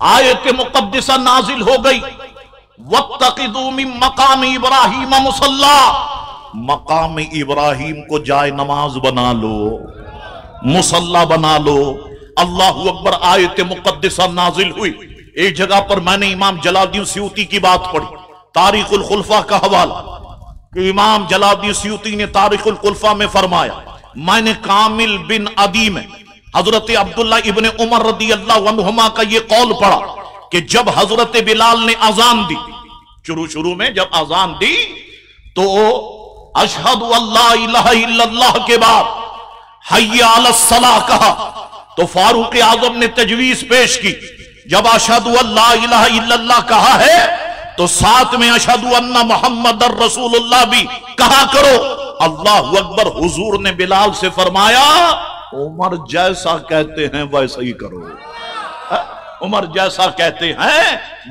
आयत मुक़द्दिसा नाजिल हो गई, वत्तखिज़ू मिन मकाम इब्राहीम मुसल्ला, मकाम इब्राहीम को जाए नमाज बना लो, मुसल्ला बना लो। अल्लाहु अकबर। आयत मुक़द्दिसा नाजिल हुई। एक जगह पर मैंने इमाम जलालुद्दीन सयूती की बात पढ़ी, तारीखुल खुलफा का हवाला, कि इमाम जलालुद्दीन सयूती ने तारीखुल खुलफा में फरमाया, मैंने कामिल बिन अदी में हजरत अब्दुल्ला इब्ने उमर रदी अल्लाह अन्हुमा का ये कौल पढ़ा कि जब हजरत बिलाल ने अजान दी, शुरू में जब अजान दी तो अशहदु अल्ला इलाहा इल्लल्लाह के बाद हय्या अलस सलाह कहा, तो फारूक आजम ने तजवीज पेश की, जब अशहदु अल्ला इलाहा इल्लल्लाह कहा है तो साथ में अशहदु अन्ना मुहम्मदर रसूलुल्लाह भी कहा करो। अल्लाहु अकबर। हुजूर ने बिलाल से फरमाया, उमर जैसा कहते हैं वैसा ही करो, उमर जैसा कहते हैं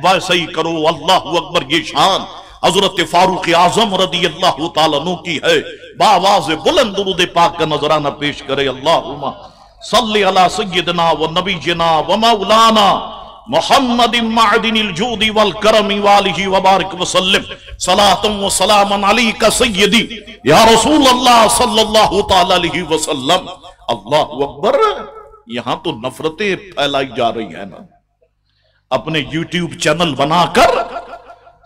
वैसा ही करो। अल्लाहु अकबर। ये शान हजरत फारूक आजम रदी अल्लाह तआला अन्हु की है। बावाज़ बुलंद दुरूद पाक का नजराना पेश करे। अल्लाहुम्मा सल्ली अला सय्यिदना व नबीजना व मौलाना मुहम्मदिन मअदिनिल जूदी वल करमी वालिही व बारिक व सल्लिम सलातन व सलामन अलैका सय्यदी या रसूल अल्लाह सल्लल्लाहु तआला अलैहि वसल्लम। अल्लाहु अकबर। यहां तो नफरतें फैलाई जा रही है ना, अपने यूट्यूब चैनल बनाकर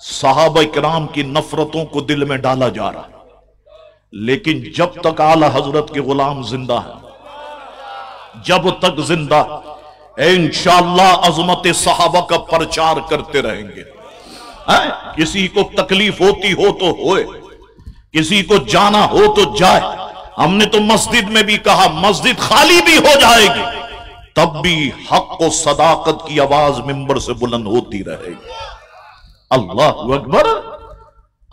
सहाबा इकराम की नफरतों को दिल में डाला जा रहा है, लेकिन जब तक आला हजरत के गुलाम जिंदा है, जब तक जिंदा इंशाअल्लाह अजमत सहाबा का प्रचार करते रहेंगे। किसी को तकलीफ होती हो तो होए, किसी को जाना हो तो जाए। हमने तो मस्जिद में भी कहा, मस्जिद खाली भी हो जाएगी तब भी हक और सदाकत की आवाज मिंबर से बुलंद होती रहेगी। अल्लाह अकबर।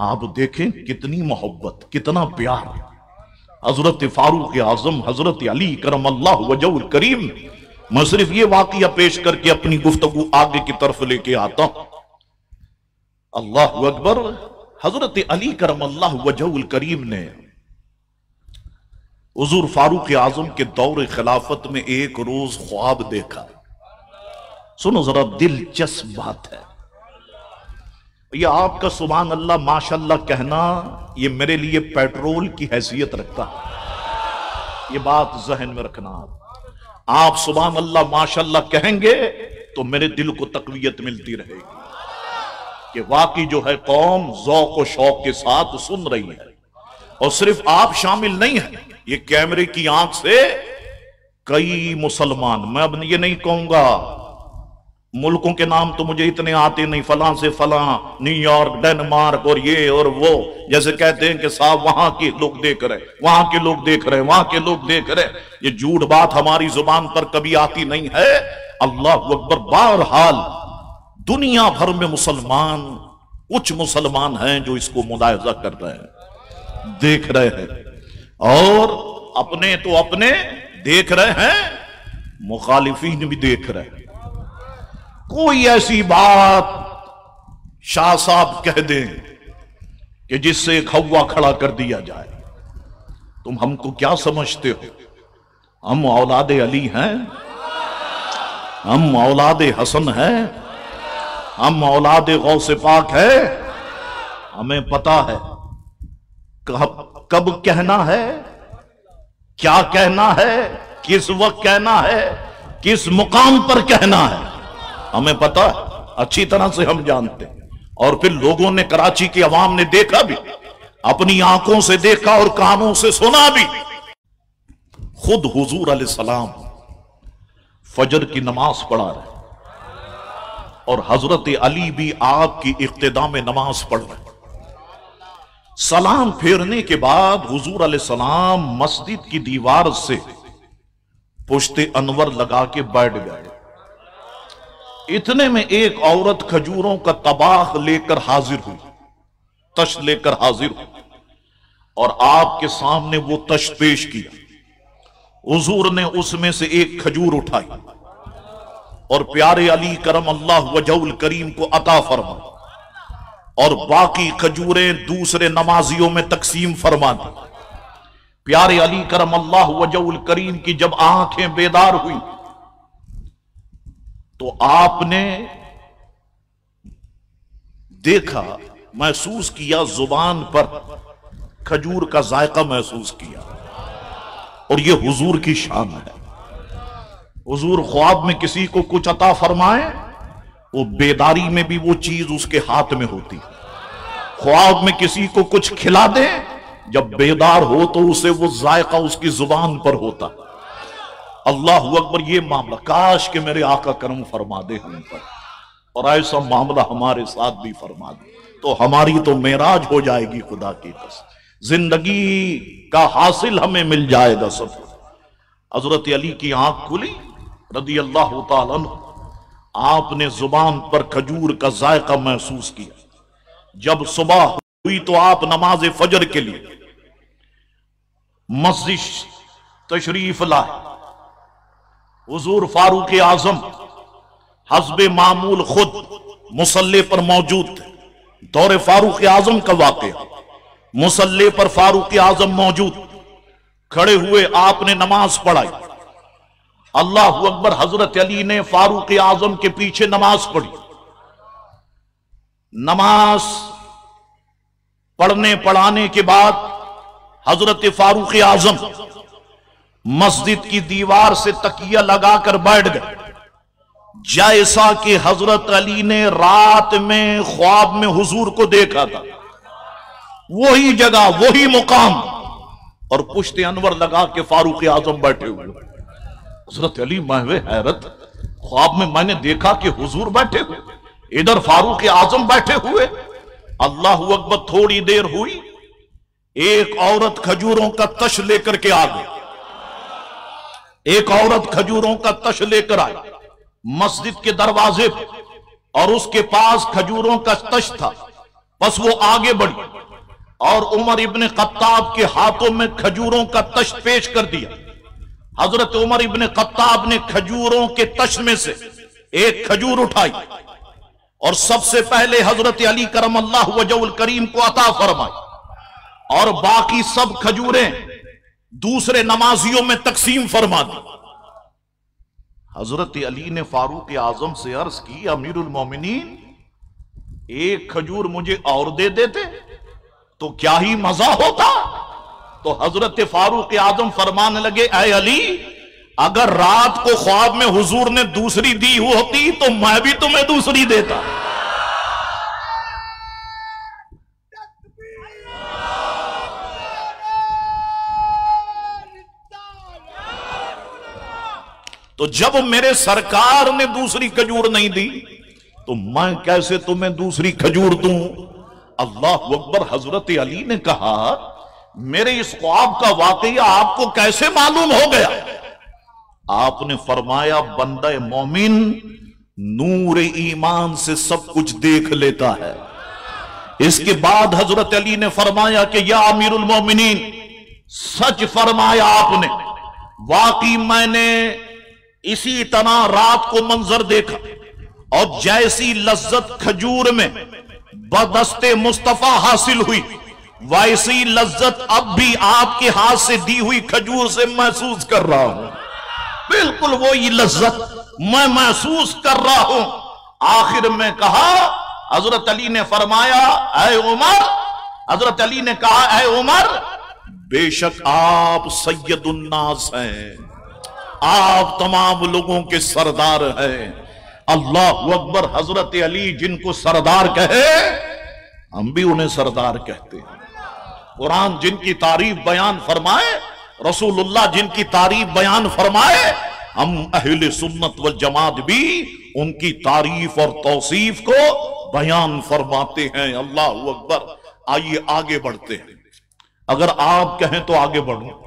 आप देखें कितनी मोहब्बत, कितना प्यार। हजरत फारूक आजम हजरत अली करमल्लाहु वजहुल करीम। मैं सिर्फ ये वाकया पेश करके अपनी गुफ्तगू आगे की तरफ लेके आता हूं। अल्लाह अकबर। हजरत अली करमल्लाहु वजहुल करीम ने हुजूर फारूक आजम के दौर खिलाफत में एक रोज ख्वाब देखा। सुनो जरा, दिलचस्प बात है ये। आपका सुभान अल्लाह माशाल्लाह कहना ये मेरे लिए पेट्रोल की हैसियत रखता है। ये बात जहन में रखना। आप सुभान अल्लाह माशाल्लाह कहेंगे तो मेरे दिल को तकवीयत मिलती रहेगी कि वाकई जो है कौम ज़ौक़ और शौक के साथ सुन रही है। और सिर्फ आप शामिल नहीं है, ये कैमरे की आंख से कई मुसलमान, मैं अब ये नहीं कहूंगा मुल्कों के नाम तो मुझे इतने आते नहीं, फलां से फलां, न्यूयॉर्क, डेनमार्क और ये और वो, जैसे कहते हैं कि साहब वहां के लोग देख रहे, वहां के लोग देख रहे, वहां के लोग देख रहे। ये झूठ बात हमारी जुबान पर कभी आती नहीं है। अल्लाह अकबर। बहरहाल दुनिया भर में मुसलमान, कुछ मुसलमान हैं जो इसको मुलाहिजा कर रहे हैं, देख रहे हैं, और अपने तो अपने देख रहे हैं, मुखालिफीन भी देख रहे हैं। कोई ऐसी बात शाह साहब कह दें कि जिससे एक हवा खड़ा कर दिया जाए, तुम हमको क्या समझते हो? हम औलादे अली हैं, हम औलादे हसन हैं, हम औलादे गौसे पाक है। हमें पता है कब कहना है, क्या कहना है, किस वक्त कहना है, किस मुकाम पर कहना है, हमें पता है, अच्छी तरह से हम जानते हैं। और फिर लोगों ने, कराची की अवाम ने देखा भी, अपनी आंखों से देखा और कानों से सुना भी। खुद हुजूर अलैहिस्सलाम फजर की नमाज पढ़ा रहे और हजरत अली भी आपकी इक्तिदा में नमाज पढ़ रहे। सलाम फेरने के बाद हुजूर अलैहिस्सलाम मस्जिद की दीवार से पुश्ते अनवर लगा के बैठ गए। इतने में एक औरत खजूरों का तबाख लेकर हाजिर हुई, तश लेकर हाजिर हुई, और आपके सामने वो तश पेश किया। हुजूर ने उसमें से एक खजूर उठाई और प्यारे अली करम अल्लाह वजहुल करीम को अता फरमा, और बाकी खजूरें दूसरे नमाजियों में तकसीम फरमा दी। प्यारे अली करम अल्लाह वजहुल करीम की जब आंखें बेदार हुई तो आपने देखा, महसूस किया, जुबान पर खजूर का जायका महसूस किया, और ये हुजूर की शान है। हुजूर ख्वाब में किसी को कुछ अता फरमाए, वो बेदारी में भी वो चीज उसके हाथ में होती है। ख्वाब में किसी को कुछ खिला दे, जब बेदार हो तो उसे वो जायका उसकी जुबान पर होता। अल्लाह अकबर, ये मामला काश के मेरे आका करम फरमा दे हम पर, और ऐसा मामला हमारे साथ भी फरमा दे तो हमारी तो मेराज हो जाएगी खुदा की कसम। जिंदगी का हासिल हमें मिल जाएगा सब। हजरत अली की आंख खुली रदी अल्लाह तआला अन्हु, आपने जुबान पर खजूर का जायका महसूस किया। जब सुबह हुई तो आप नमाज फजर के लिए मस्जिद तशरीफ लाए। हुजूर फारूक आजम हस्बे मामूल खुद मुसल्ले पर मौजूद थे। दौरे फारूक आजम का वाकया, मुसल्ले पर फारूक आजम मौजूद, खड़े हुए आपने नमाज पढ़ाई। अल्लाह अकबर, हजरत अली ने फारूक आजम के पीछे नमाज पढ़ी। नमाज पढ़ने पढ़ाने के बाद हजरत फारूक आजम मस्जिद की दीवार से तकिया लगाकर बैठ गए, जैसा कि हजरत अली ने रात में ख्वाब में हुजूर को देखा था। वही जगह, वही मुकाम, और पुश्ते अनवर लगा के फारूक आजम बैठे हुए। हजरत अली महवे हैरत, ख्वाब में मैंने देखा कि हुजूर बैठे हुए, इधर फारूक आजम बैठे हुए। अल्लाह अकबर, थोड़ी देर हुई, एक औरत खजूरों का तश लेकर के आ गई। एक औरत खजूरों का तश लेकर आई मस्जिद के दरवाजे पे, और उसके पास खजूरों का तश था। बस वो आगे बढ़ी और उमर इब्ने खत्ताब के हाथों में खजूरों का तश पेश कर दिया। हजरत उमर इब्ने खत्ताब ने खजूरों के तश में से एक खजूर उठाई और सबसे पहले हजरत अली करम अल्लाह वजहुल करीम को अता फरमाई, और बाकी सब खजूरें दूसरे नमाजियों में तकसीम फरमा दी। हजरत अली ने फारूक आजम से अर्ज की, अमीरुल मोमिनीन, एक खजूर मुझे और दे देते तो क्या ही मजा होता। तो हजरत फारूक आजम फरमाने लगे, ऐ अली, अगर रात को ख्वाब में हुजूर ने दूसरी दी होती तो मैं भी तुम्हें दूसरी देता। तो जब मेरे सरकार ने दूसरी खजूर नहीं दी तो मैं कैसे तुम्हें दूसरी खजूर दूं। अल्लाह अकबर। हजरत अली ने कहा, मेरे इस ख्वाब का वाकया आपको कैसे मालूम हो गया। आपने फरमाया, बंदा मोमिन नूर ईमान से सब कुछ देख लेता है। इसके बाद हजरत अली ने फरमाया कि या अमीरुल मोमिनीन, सच फरमाया आपने, वाकई मैंने इसी तरह रात को मंजर देखा, और जैसी लज्जत खजूर में बदस्ते मुस्तफा हासिल हुई, वैसी लज्जत अब भी आपके हाथ से दी हुई खजूर से महसूस कर रहा हूं। बिल्कुल वही लज्जत मैं महसूस कर रहा हूं। आखिर में कहा, हजरत अली ने फरमाया, ऐ उमर, हजरत अली ने कहा, ऐ उमर, बेशक आप सैयदुन्नास हैं, आप तमाम लोगों के सरदार हैं। अल्लाह अकबर। हजरत अली जिनको सरदार कहे, हम भी उन्हें सरदार कहते हैं। कुरान जिनकी तारीफ बयान फरमाए, रसूलुल्लाह जिनकी तारीफ बयान फरमाए, हम अहले सुन्नत वल जमात भी उनकी तारीफ और तौसीफ को बयान फरमाते हैं। अल्लाह अकबर। आइए आगे बढ़ते हैं। अगर आप कहें तो आगे बढ़ो,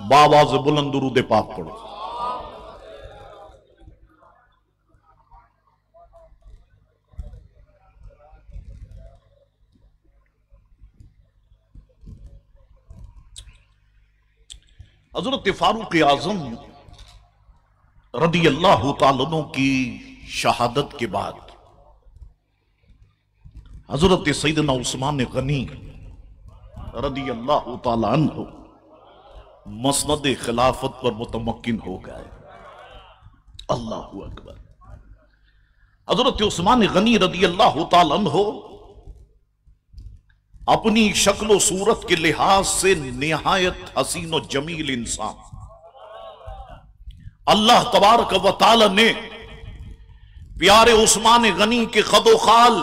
बाबा से बुलंद दुरूद पाक पढ़ो। हजरत फारूक आजम रदी अल्लाह तआला अन्हु की शहादत के बाद हजरत सैयदना उस्मान गनी रदी अल्लाह तआला अन्हु मसनद खिलाफत पर मुतमक्किन हो गए। अल्लाहु अकबर। हजरत उस्मान गनी रदी अल्लाह तआला अन्हु अपनी शक्ल सूरत के लिहाज से निहायत हसीन और जमील इंसान, अल्लाह तबारक व तआला ने प्यारे उस्मान गनी के कदो खाल,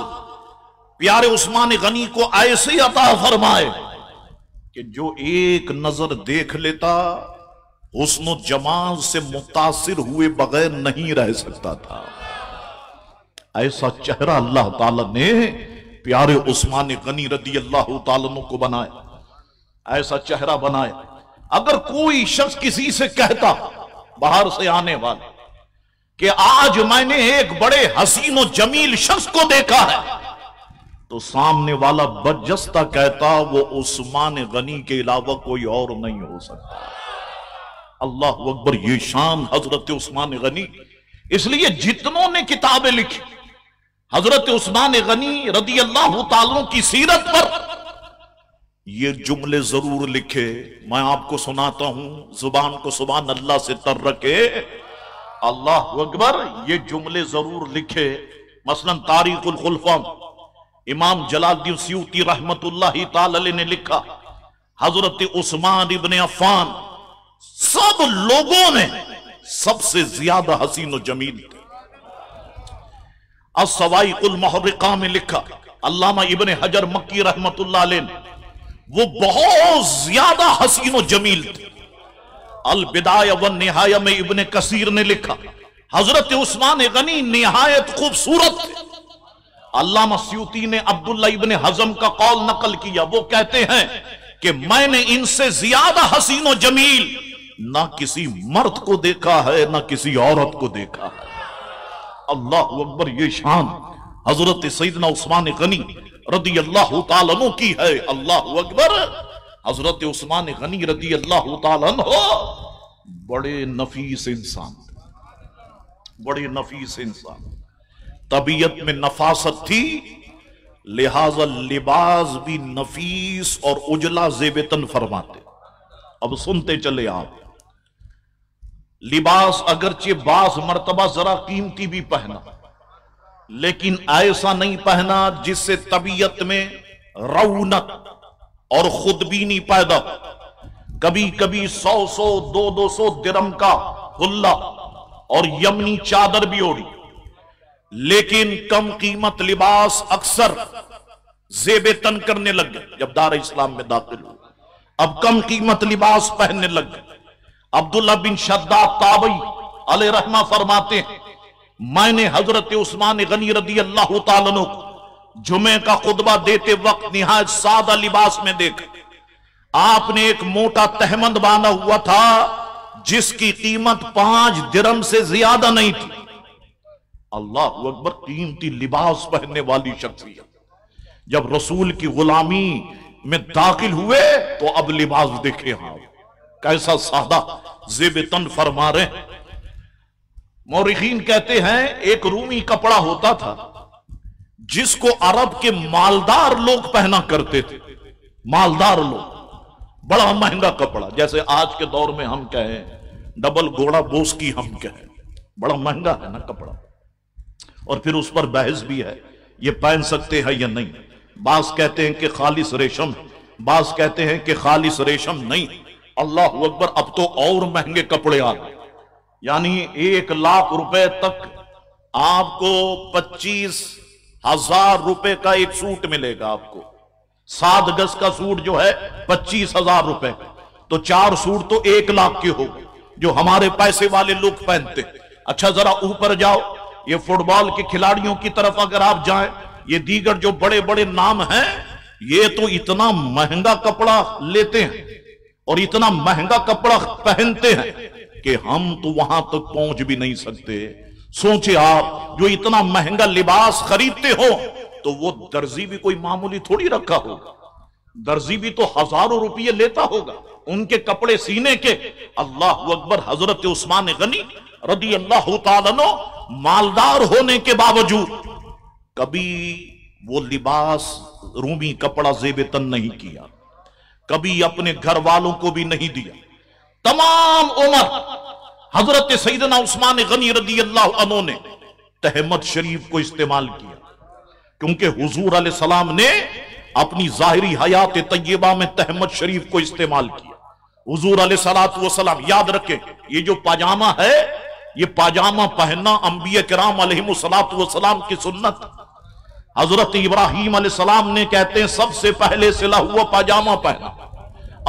प्यारे उस्मान गनी को ऐसे अता फरमाए कि जो एक नजर देख लेता हुस्न जमाल से मुतासिर हुए बगैर नहीं रह सकता था। ऐसा चेहरा अल्लाह ताला ने प्यारे उस्मान गनी रदी अल्लाह ताला अन्हु को बनाया, ऐसा चेहरा बनाया। अगर कोई शख्स किसी से कहता बाहर से आने वाले कि आज मैंने एक बड़े हसीन और जमील शख्स को देखा है, तो सामने वाला बदजस्ता कहता वो उस्मान गनी के अलावा कोई और नहीं हो सकता। अल्लाह अकबर, ये शान हजरत उस्मान गनी। इसलिए जितनों ने किताबें लिखी हजरत उस्मान गनी रदी अल्लाह ताला की सीरत पर, ये जुमले जरूर लिखे। मैं आपको सुनाता हूं, जुबान को सुभान अल्लाह से तर रखे। अल्लाह अकबर, ये जुमले जरूर लिखे। मसलन तारीखुल खुलफा इमाम जलालुद्दीन सयूती रहमतुल्लाहि ताला अलैह ने लिखा, हजरत उस्मान इब्ने अफ़्फ़ान सब लोगों में सबसे ज्यादा हसीन और जमील थे। अस्सवाइकुल मुहर्रिका में लिखा अल्लामा इब्ने हजर मक्की रहमतुल्लाह अलैह ने, वो बहुत ज्यादा हसीन और जमील थे। अल बिदाया व निहाया में इब्ने कसीर ने लिखा हजरत उस्मान गनी निहायत खूबसूरत थे। अल्लामा सयूती ने अब्दुल्ला इब्ने हजम का कौल नकल किया, वो कहते हैं कि मैंने इनसे ज्यादा हसीन और जमील ना किसी मर्द को देखा है ना किसी औरत को देखा है। अल्लाह अकबर, ये शान हजरत सैयदना उस्मान गनी रदी अल्लाह ताला अन्हु की है। अल्लाह अकबर, हजरत उस्मान गनी रदी अल्लाह ताला अन्हु बड़े नफीस इंसान, बड़े नफीस इंसान, तबीयत में नफासत थी, लिहाजा लिबास भी नफीस और उजला ज़ेबतन फरमाते। अब सुनते चले आप, लिबास अगरचे बास मर्तबा जरा कीमती भी पहना, लेकिन ऐसा नहीं पहना जिससे तबीयत में रौनक और खुदबीनी पैदा। कभी कभी 100-100 200-200 दिरहम का हुल्ला और यमनी चादर भी ओढ़ी, लेकिन कम कीमत लिबास अक्सर ज़ेबे तन करने लग गए। जब दार इस्लाम में दाखिल हुए, अब कम कीमत लिबास पहनने लग गए। अब्दुल्ला बिन शद्दाद ताबई अलैहि रहमा फरमाते हैं, मैंने हजरत उस्मान गनी रदी अल्लाह ताला अन्हु को जुमे का खुतबा देते वक्त निहायत सादा लिबास में देखा। आपने एक मोटा तहमंद बांधा हुआ था जिसकी कीमत 5 दिरहम से ज्यादा नहीं थी। अल्लाह अकबर, कीमती लिबास पहनने वाली शख्सियत जब रसूल की गुलामी में दाखिल हुए तो अब लिबास देखे, हाँ कैसा सादा ज़ेब तन फरमा रहे। मौरिखीन कहते हैं एक रूमी कपड़ा होता था जिसको अरब के मालदार लोग पहना करते थे। मालदार लोग, बड़ा महंगा कपड़ा, जैसे आज के दौर में हम कहें डबल घोड़ा बोस की, हम कहें बड़ा महंगा है ना कपड़ा, और फिर उस पर बहस भी है ये पहन सकते हैं या नहीं। बास कहते हैं कि खालिस रेशम, बास कहते हैं कि खालिस रेशम नहीं। अल्लाह अकबर, अब तो और महंगे कपड़े आ गए, यानी 1 लाख रुपए तक आपको 25,000 रुपए का एक सूट मिलेगा। आपको 7 गज का सूट जो है 25,000 रुपए का, तो 4 सूट तो 1 लाख के हो गए जो हमारे पैसे वाले लोग पहनते। अच्छा जरा ऊपर जाओ, ये फुटबॉल के खिलाड़ियों की तरफ अगर आप जाएं, ये दीगर जो बड़े बड़े नाम हैं, ये तो इतना महंगा कपड़ा लेते हैं और इतना महंगा कपड़ा पहनते हैं कि हम तो वहां तक पहुंच भी नहीं सकते। सोचे आप, जो इतना महंगा लिबास खरीदते हो तो वो दर्जी भी कोई मामूली थोड़ी रखा होगा, दर्जी भी तो हजारों रुपये लेता होगा उनके कपड़े सीने के। अल्लाह अकबर, हजरत उस्मान गनी रदी अल्लाह ताला अन्हु मालदार होने के बावजूद कभी वो लिबास रूमी कपड़ा ज़ेब तन नहीं किया, कभी अपने घर वालों को भी नहीं दिया। तमाम उम्र हजरत सैयदना उस्मान गनी रदी अल्लाह अन्हु ने तहमद शरीफ को इस्तेमाल किया, क्योंकि हुजूर अलैहिस्सलाम ने अपनी जाहिरी हयात तय्यबा में तहमद शरीफ को इस्तेमाल किया। हुजूर अलैहिस्सलातु वस्सलाम, याद रखें, ये जो पाजामा है, ये पाजामा पहनना अंबिया किराम अलैहिमुस्सलातु वस्सलाम की सुन्नत। हजरत इब्राहीम अलैहिस्सलाम ने, कहते हैं, सबसे पहले सिला हुआ पाजामा पहना।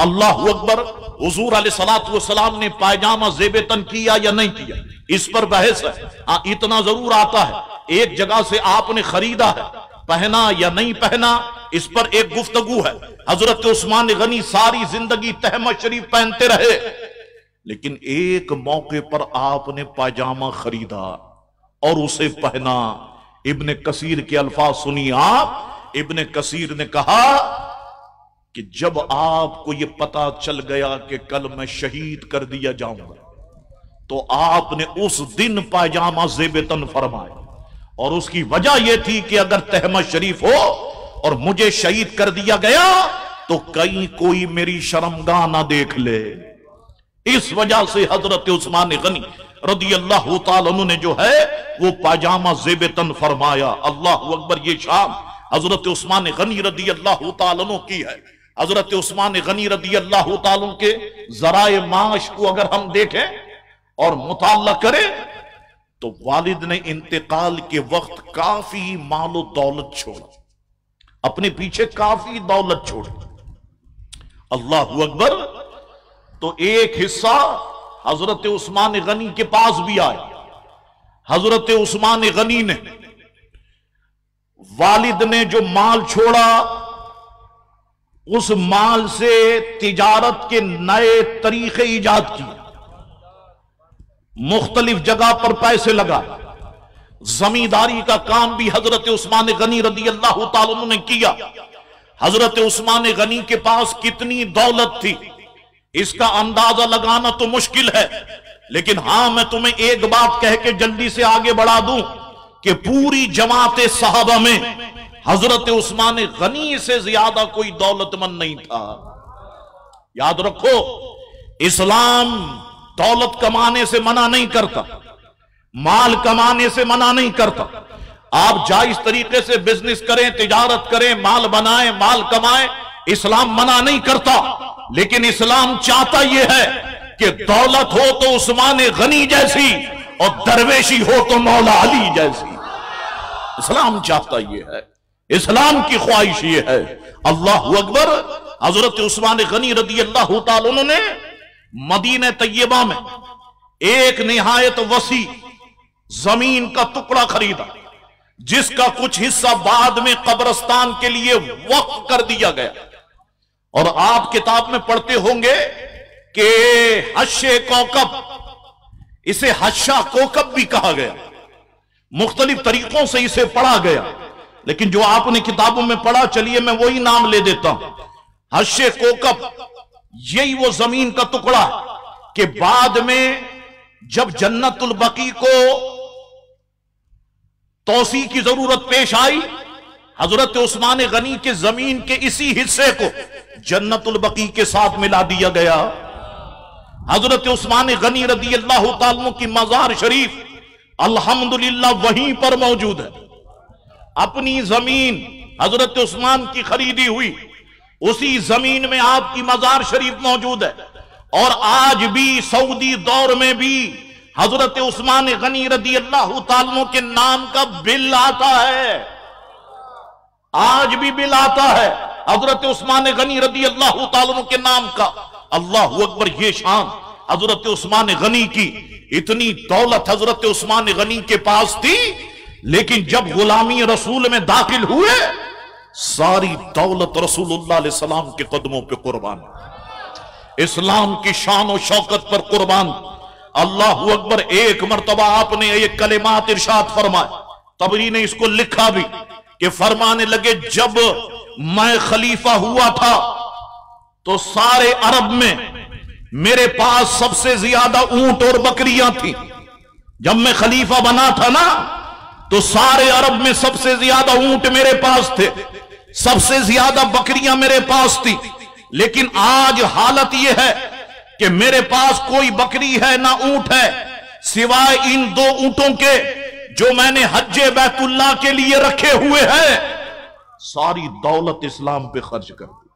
अल्लाह अकबर। हुजूर अलैहिस्सलातु वस्सलाम ने पायजामा ज़ेबे तन किया या नहीं किया, इस पर बहस है। हाँ, इतना जरूर आता है, एक जगह से आपने खरीदा है, पहना या नहीं पहना, इस पर एक गुफ्तगू है। हजरत उस्मान गनी सारी जिंदगी तहमद शरीफ पहनते रहे, लेकिन एक मौके पर आपने पायजामा खरीदा और उसे पहना। इब्ने कसीर के अल्फाज सुनिए आप। इब्ने कसीर ने कहा कि जब आपको यह पता चल गया कि कल मैं शहीद कर दिया जाऊंगा, तो आपने उस दिन पायजामा ज़ेबतन फरमाया। और उसकी वजह यह थी कि अगर तहमद शरीफ हो और मुझे शहीद कर दिया गया तो कहीं कोई मेरी शर्मगाह ना देख ले। इस वजह से हजरत उस्मान गनी रदी अल्लाह तआला अन्हु ने जो है वो पायजामा ज़ेबतन फरमाया। अल्लाह अकबर। ये शाम हजरत उस्मान गनी रदी अल्लाह तआला अन्हु की है। हजरत उस्मान गनी रदी अल्लाह तआला अन्हु के ज़राए माश को अगर हम देखें और मुताला करें तो वालिद ने इंतकाल के वक्त काफी मालो दौलत छोड़ा, अपने पीछे काफी दौलत छोड़ी। अल्लाह अकबर। तो एक हिस्सा हजरत उस्मान गनी के पास भी आया। हजरत उस्मान गनी ने, वालिद ने जो माल छोड़ा, उस माल से तिजारत के नए तरीके ईजाद किए, मुख्तलिफ जगह पर पैसे लगा। जमींदारी का काम भी हजरत उस्मान गनी रदी अल्लाह तआला अन्हु ने किया। हजरत उस्मान गनी के पास कितनी दौलत थी इसका अंदाजा लगाना तो मुश्किल है, लेकिन हां, मैं तुम्हें एक बात कह के जल्दी से आगे बढ़ा दूं कि पूरी जमात सहाबा में हजरत उस्मान गनी से ज्यादा कोई दौलतमंद नहीं था। याद रखो, इस्लाम दौलत कमाने से मना नहीं करता, माल कमाने से मना नहीं करता। आप जायज तरीके से बिजनेस करें, तिजारत करें, माल बनाएं, माल कमाएं, इस्लाम मना नहीं करता। लेकिन इस्लाम चाहता यह है कि दौलत हो तो उस्मान गनी जैसी और दरवेशी हो तो मौला अली जैसी। इस्लाम चाहता यह है, इस्लाम की ख्वाहिश यह है। अल्लाह अकबर। हजरत उस्मान गनी रदी अल्लाह तआला अन्हु ने मदीने तैयबा में एक निहायत वसी जमीन का टुकड़ा खरीदा, जिसका कुछ हिस्सा बाद में कब्रिस्तान के लिए वक्फ कर दिया गया। और आप किताब में पढ़ते होंगे कि हश्शे कौकब, इसे हश्शा कौकब भी कहा गया, मुख्तलिफ तरीकों से इसे पढ़ा गया, लेकिन जो आपने किताबों में पढ़ा, चलिए मैं वही नाम ले देता हूं। हश्शे कौकब यही वो जमीन का टुकड़ा कि बाद में जब जन्नतुल बकी को तौसी की जरूरत पेश आई, हजरत उस्मान गनी के जमीन के इसी हिस्से को जन्नतुल बकी के साथ मिला दिया गया। हजरत उस्मान गनी रदी अल्लाह तआला अन्हु की मजार शरीफ अल्हम्दुलिल्लाह वहीं पर मौजूद है। अपनी जमीन हजरत उस्मान की खरीदी हुई, उसी जमीन में आपकी मजार शरीफ मौजूद है। और आज भी सऊदी दौर में भी हजरत उस्मान गनी रदी अल्लाह तआला अन्हु के नाम का बिल आता है, आज भी बिल आता है हजरत उस्मान गनी रदी अल्लाह तआला अन्हु के नाम का। अल्लाह अकबर। ये शान हजरत उस्मान गनी की, इतनी दौलत हजरत उस्मान गनी के पास थी, लेकिन जब गुलामी रसूल में दाखिल हुए, सारी दौलत रसूलुल्लाह अलैहि सलाम के कदमों पे कुर्बान, इस्लाम की शान और शौकत पर कुर्बान। अल्लाह अकबर। एक मर्तबा आपने एक कलिमात इरशाद फरमाया, तबरी ने इसको लिखा भी कि फरमाने लगे, जब मैं खलीफा हुआ था तो सारे अरब में मेरे पास सबसे ज्यादा ऊंट और बकरियां थी। जब मैं खलीफा बना था ना, तो सारे अरब में सबसे ज्यादा ऊंट मेरे पास थे, सबसे ज्यादा बकरियां मेरे पास थी। लेकिन आज हालत यह है कि मेरे पास कोई बकरी है ना ऊंट है, सिवाय इन 2 ऊंटों के जो मैंने हज्जे बैतुल्लाह के लिए रखे हुए हैं, सारी दौलत इस्लाम पे खर्च कर दी।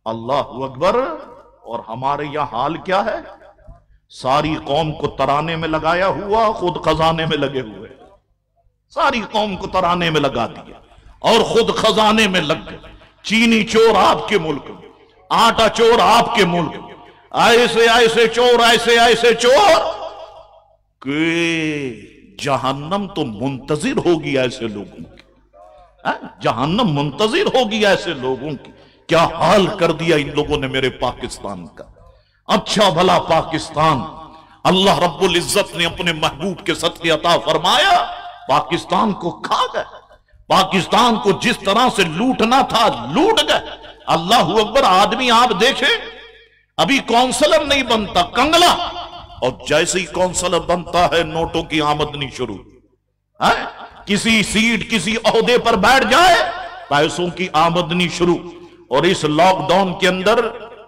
अल्लाह अकबर। और हमारे यहां हाल क्या है? सारी कौम को तराने में लगाया हुआ, खुद खजाने में लगे हुए। सारी कौम को तराने में लगा दिया और खुद खजाने में लग गए। चीनी चोर आपके मुल्क में, आटा चोर आपके मुल्क में, ऐसे ऐसे चोर, ऐसे ऐसे चोर कि जहन्नम तो मुंतजिर होगी ऐसे लोगों की। जहन्नम मुंतजिर होगी ऐसे लोगों की। क्या हाल कर दिया इन लोगों ने मेरे पाकिस्तान का। अच्छा भला पाकिस्तान अल्लाह रब्बुल इज्जत ने अपने महबूब के सदके अता फरमाया, पाकिस्तान को खा गए। पाकिस्तान को जिस तरह से लूटना था लूट गए। अल्लाह अकबर। आदमी आप देखें, अभी काउंसलर नहीं बनता, कंगला, और जैसे ही काउंसलर बनता है नोटों की आमदनी शुरू है। किसी सीट किसी ओहदे पर बैठ जाए, पैसों की आमदनी शुरू। और इस लॉकडाउन के अंदर,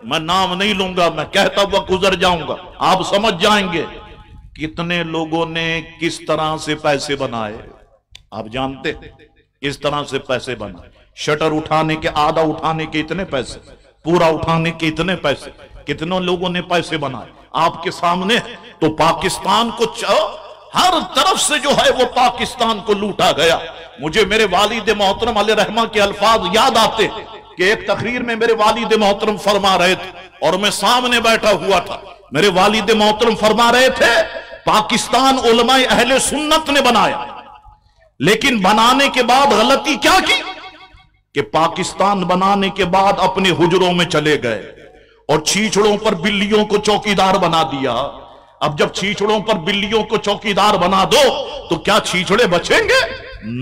मैं नाम नहीं लूंगा, मैं कहता हुआ गुजर जाऊंगा, आप समझ जाएंगे कितने लोगों ने किस तरह से पैसे बनाए। आप जानते किस तरह से पैसे बनाए। शटर उठाने के, आधा उठाने के इतने पैसे, पूरा उठाने के इतने पैसे, कितनों लोगों ने पैसे बनाए आपके सामने। तो पाकिस्तान को हर तरफ से जो है वो पाकिस्तान को लूटा गया। मुझे मेरे वालिद मोहतरम अलैहि रहमा के अल्फाज याद आते कि एक तकरीर में मेरे वालिद मोहतरम फरमा रहे थे और मैं सामने बैठा हुआ था। मेरे वालिद मोहतरम फरमा रहे थे, पाकिस्तान उलमाए अहले सुन्नत ने बनाया, लेकिन बनाने के बाद गलती क्या की कि पाकिस्तान बनाने के बाद अपने हुजरों में चले गए और छीछड़ों पर बिल्लियों को चौकीदार बना दिया। अब जब छीछड़ों पर बिल्लियों को चौकीदार बना दो तो क्या छीछड़े बचेंगे?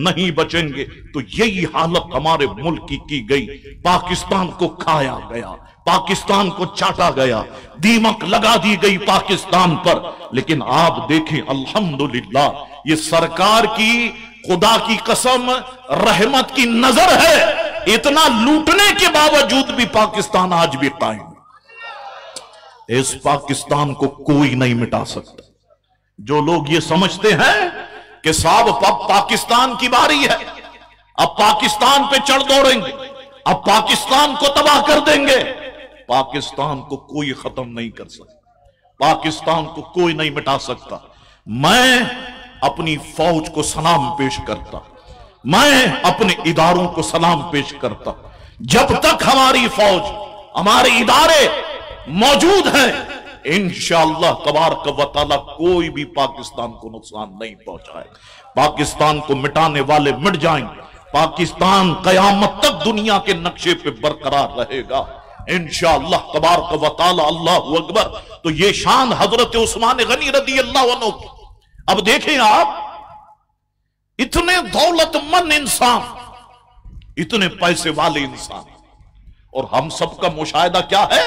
नहीं बचेंगे। तो यही हालत हमारे मुल्क की गई। पाकिस्तान को खाया गया, पाकिस्तान को चाटा गया, दीमक लगा दी गई पाकिस्तान पर। लेकिन आप देखें अल्हम्दुलिल्लाह, ये सरकार की खुदा की कसम रहमत की नजर है, इतना लूटने के बावजूद भी पाकिस्तान आज भी कायम। इस पाकिस्तान को कोई नहीं मिटा सकता। जो लोग ये समझते हैं कि साहब अब पाकिस्तान की बारी है, अब पाकिस्तान पे चढ़ दौड़ेंगे, अब पाकिस्तान को तबाह कर देंगे, पाकिस्तान को कोई खत्म नहीं कर सकता, पाकिस्तान को कोई नहीं मिटा सकता। मैं अपनी फौज को सलाम पेश करता, मैं अपने इदारों को सलाम पेश करता। जब तक हमारी फौज, हमारे इदारे मौजूद है, इंशाअल्लाह तबारक व तआला कोई भी पाकिस्तान को नुकसान नहीं पहुंचाए। पाकिस्तान को मिटाने वाले मिट जाएंगे। पाकिस्तान कयामत तक दुनिया के नक्शे पे बरकरार रहेगा इंशाअल्लाह तबारक व तआला। अल्लाहु अकबर। तो ये शान हजरत उस्मान गनी रदी अल्लाह अन्हु की। अब देखें आप, इतने दौलतमंद इंसान, इतने पैसे वाले इंसान, और हम सबका मुशाहिदा क्या है?